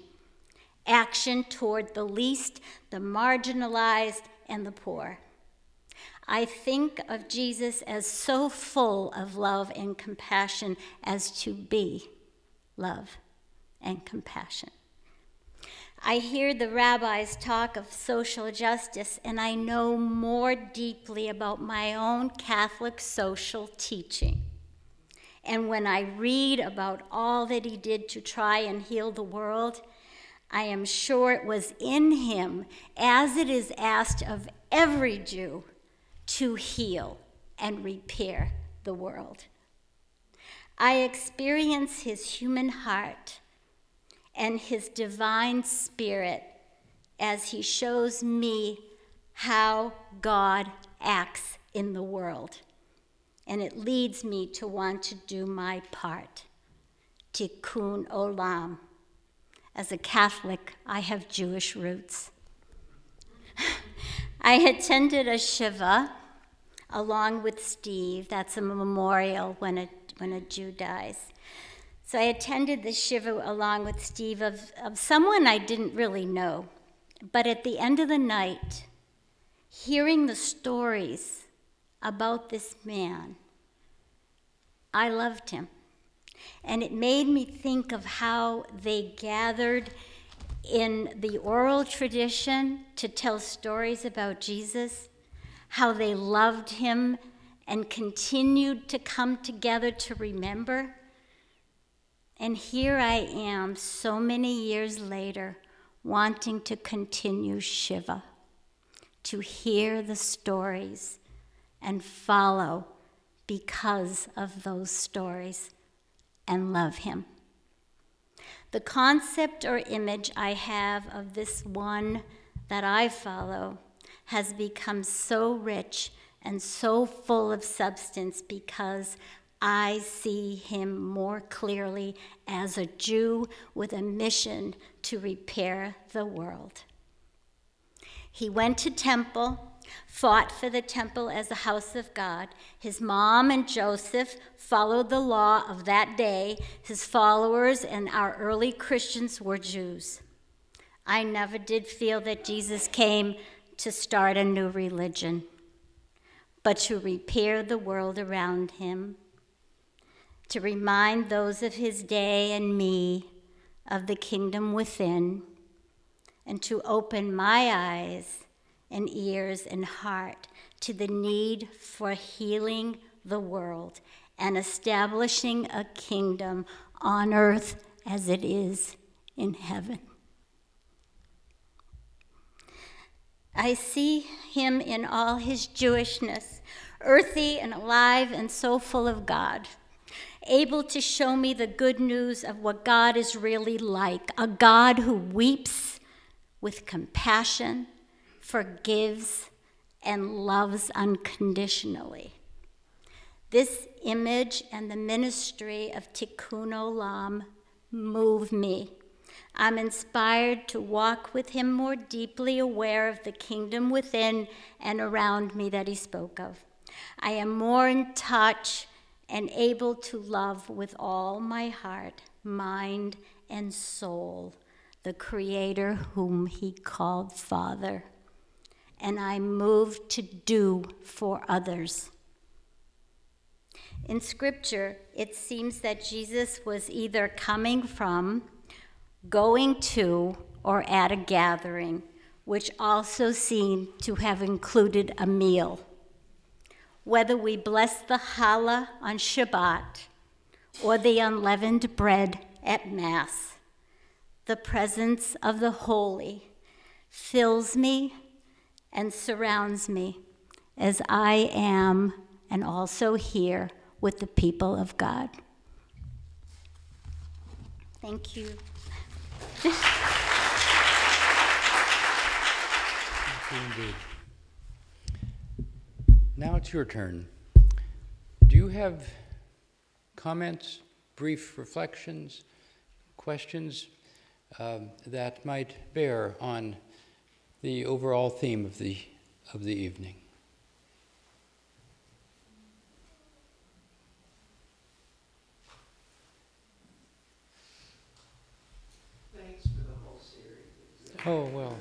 Action toward the least, the marginalized, and the poor. I think of Jesus as so full of love and compassion as to be love and compassion. I hear the rabbis talk of social justice, and I know more deeply about my own Catholic social teaching. And when I read about all that he did to try and heal the world, I am sure it was in him, as it is asked of every Jew, to heal and repair the world. I experience his human heart and his divine spirit as he shows me how God acts in the world. And it leads me to want to do my part. Tikkun olam. As a Catholic, I have Jewish roots. I attended a shiva along with Steve. That's a memorial when a Jew dies. So I attended the shiva along with Steve of someone I didn't really know. But at the end of the night, hearing the stories about this man, I loved him. And it made me think of how they gathered in the oral tradition to tell stories about Jesus, how they loved him and continued to come together to remember. And here I am, so many years later, wanting to continue Shiva, to hear the stories and follow because of those stories and love him. The concept or image I have of this one that I follow has become so rich and so full of substance because I see him more clearly as a Jew with a mission to repair the world. He went to temple, fought for the temple as a house of God. His mom and Joseph followed the law of that day. His followers and our early Christians were Jews. I never did feel that Jesus came to start a new religion, but to repair the world around him, to remind those of his day and me of the kingdom within, and to open my eyes and ears and heart to the need for healing the world and establishing a kingdom on earth as it is in heaven. I see him in all his Jewishness, earthy and alive and so full of God, able to show me the good news of what God is really like, a God who weeps with compassion, forgives, and loves unconditionally. This image and the ministry of Tikkun Olam move me. I'm inspired to walk with him more deeply aware of the kingdom within and around me that he spoke of. I am more in touch and able to love with all my heart, mind, and soul the Creator whom he called Father. And I'm moved to do for others. In Scripture, it seems that Jesus was either coming from, going to, or at a gathering, which also seemed to have included a meal. Whether we bless the challah on Shabbat or the unleavened bread at Mass, the presence of the holy fills me and surrounds me as I am and also here with the people of God. Thank you. Thank you indeed. Now it's your turn. Do you have comments, brief reflections, questions that might bear on the overall theme of the evening? Thanks for the whole series. Oh, well.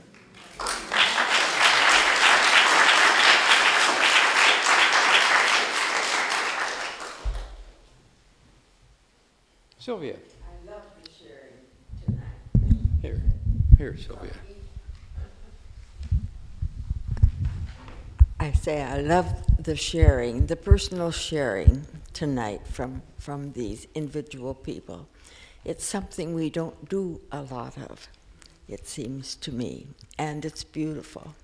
Sylvia. I love the sharing tonight. Here, Sylvia. I say I love the sharing, the personal sharing tonight from these individual people. It's something we don't do a lot of, it seems to me, and it's beautiful.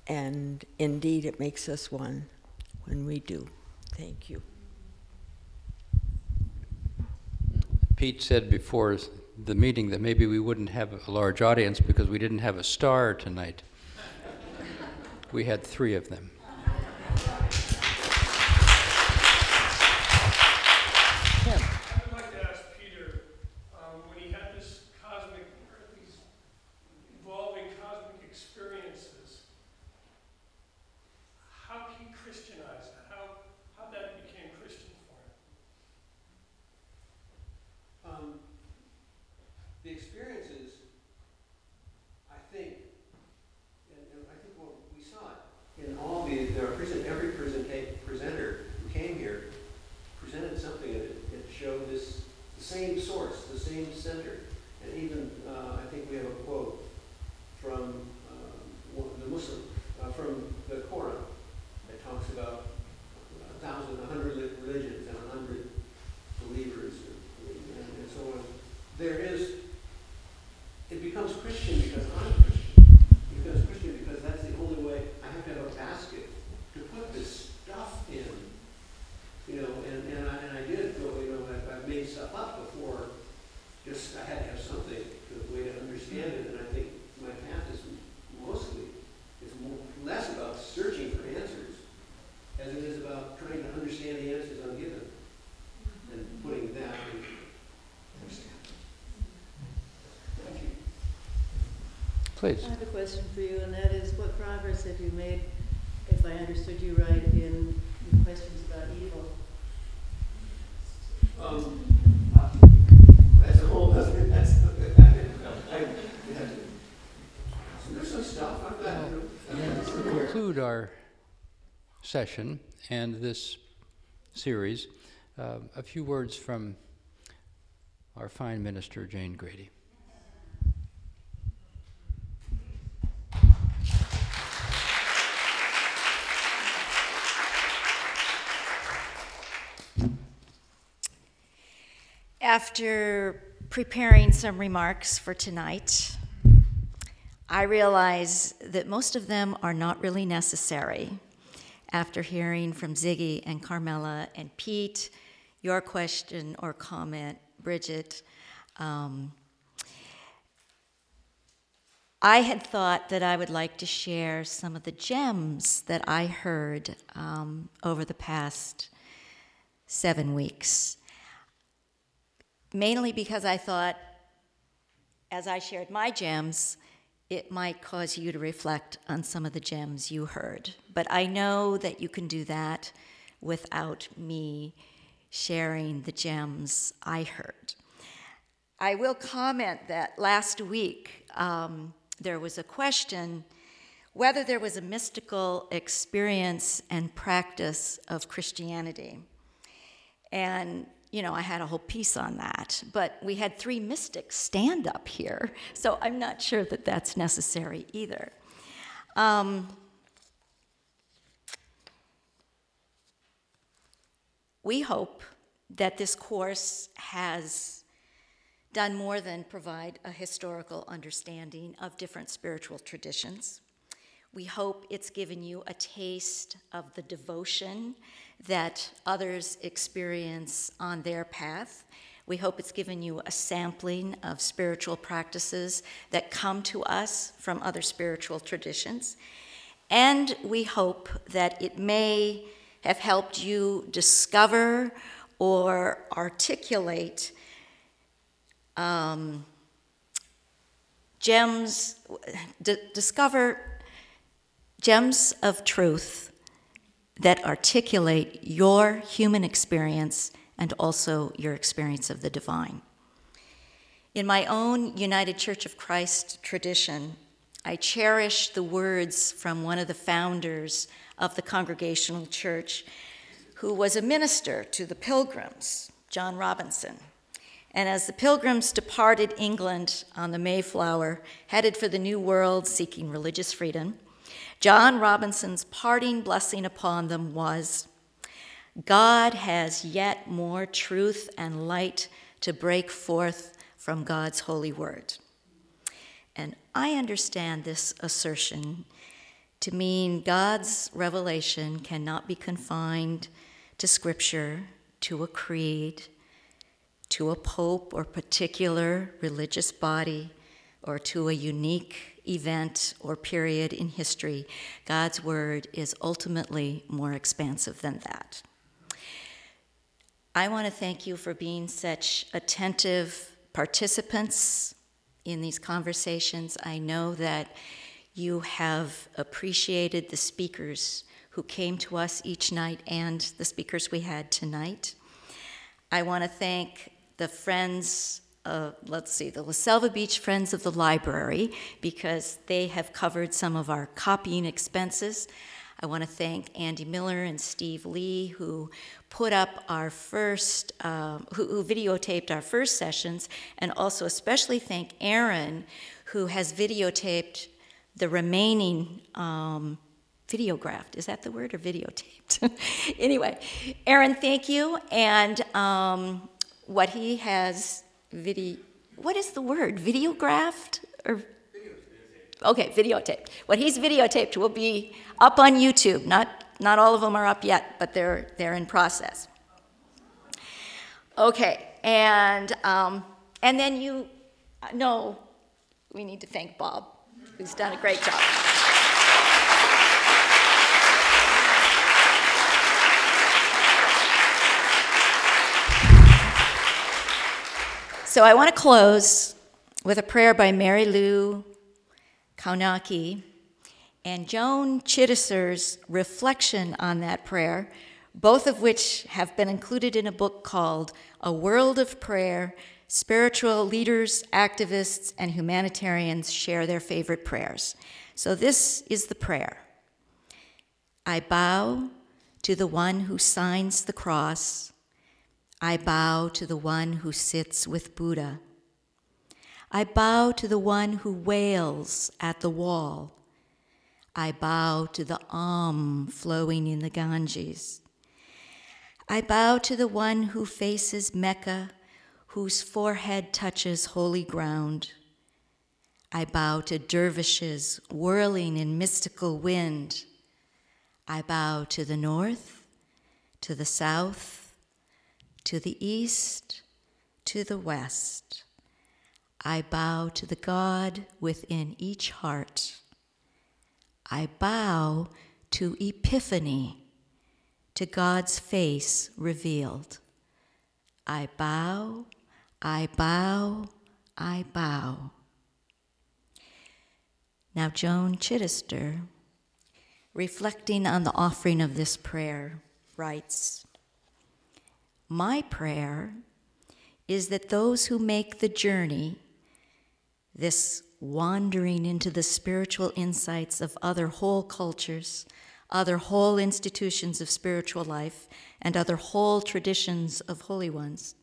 And indeed, it makes us one when we do. Thank you. Pete said before the meeting that maybe we wouldn't have a large audience because we didn't have a star tonight. We had 3 of them. I would like to ask Peter, when he had these evolving cosmic experiences, how he Christianized that, how that became Christian for him. The experiences, I think, and I think what we saw it in all every presenter who came here presented something that it showed the same source, the same center, and even I think we have a quote from the Muslim, from the Quran that talks about 100 religions and 100 believers and so on. It becomes Christian because I'm Christian. It becomes Christian because that's the only way. I have to have a basket to put this stuff in, and I did go, I've made stuff up before. Just I had to have something, a way to understand it, and I think my path is less about searching for answers as it is about trying to understand the answers I'm given and putting that in. Thank you. Please. I have a question for you, and that is, what progress have you made, if I understood you right, in your questions about evil? That's a whole other. There's some stuff I've got To conclude our session and this series, a few words from our fine minister, Jane Grady. After preparing some remarks for tonight, I realize that most of them are not really necessary after hearing from Ziggy and Carmela and Pete, your question or comment, Bridget. I had thought that I would like to share some of the gems that I heard over the past 7 weeks. Mainly because I thought, as I shared my gems, it might cause you to reflect on some of the gems you heard. But I know that you can do that without me sharing the gems I heard. I will comment that last week there was a question whether there was a mystical experience and practice of Christianity. And I had a whole piece on that, but we had 3 mystics stand up here, so I'm not sure that that's necessary either. We hope that this course has done more than provide a historical understanding of different spiritual traditions. We hope it's given you a taste of the devotion that others experience on their path. We hope it's given you a sampling of spiritual practices that come to us from other spiritual traditions. And we hope that it may have helped you discover or articulate discover gems of truth that articulate your human experience and also your experience of the divine. In my own United Church of Christ tradition, I cherish the words from one of the founders of the Congregational Church, who was a minister to the Pilgrims, John Robinson. And as the Pilgrims departed England on the Mayflower, headed for the New World seeking religious freedom, John Robinson's parting blessing upon them was, "God has yet more truth and light to break forth from God's holy word." And I understand this assertion to mean God's revelation cannot be confined to Scripture, to a creed, to a pope or particular religious body, or to a unique event or period in history. God's word is ultimately more expansive than that. I want to thank you for being such attentive participants in these conversations. I know that you have appreciated the speakers who came to us each night and the speakers we had tonight. I want to thank the friends, the La Selva Beach Friends of the Library, because they have covered some of our copying expenses. I want to thank Andy Miller and Steve Lee, who put up our first, who videotaped our first sessions, and also especially thank Aaron, who has videotaped the remaining videographed. Is that the word, or videotaped? Anyway, Aaron, thank you. And what he has what is the word? Videographed? Or okay, videotaped. What he's videotaped will be up on YouTube. Not all of them are up yet, but they're in process. Okay, and then we need to thank Bob, who's done a great job. So I want to close with a prayer by Mary Lou Kaunaki and Joan Chittiser's reflection on that prayer, both of which have been included in a book called A World of Prayer: Spiritual Leaders, Activists, and Humanitarians Share Their Favorite Prayers. So this is the prayer. I bow to the one who signs the cross. I bow to the one who sits with Buddha. I bow to the one who wails at the wall. I bow to the flowing in the Ganges. I bow to the one who faces Mecca, whose forehead touches holy ground. I bow to dervishes whirling in mystical wind. I bow to the north, to the south, to the east, to the west. I bow to the God within each heart. I bow to Epiphany, to God's face revealed. I bow, I bow, I bow. Now Joan Chittister, reflecting on the offering of this prayer, writes, "My prayer is that those who make the journey, this wandering into the spiritual insights of other whole cultures, other whole institutions of spiritual life, and other whole traditions of holy ones,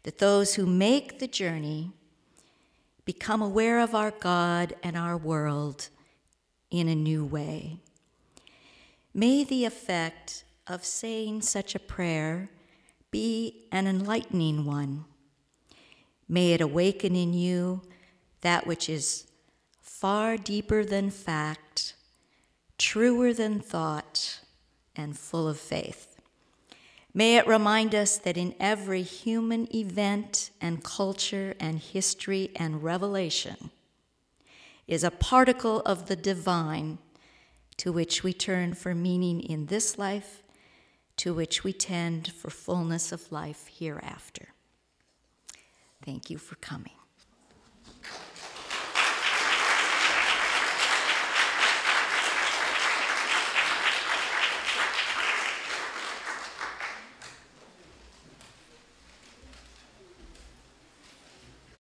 that those who make the journey become aware of our God and our world in a new way. May the effect of saying such a prayer be an enlightening one. May it awaken in you that which is far deeper than fact, truer than thought, and full of faith. May it remind us that in every human event and culture and history and revelation is a particle of the divine to which we turn for meaning in this life, to which we tend for fullness of life hereafter." Thank you for coming.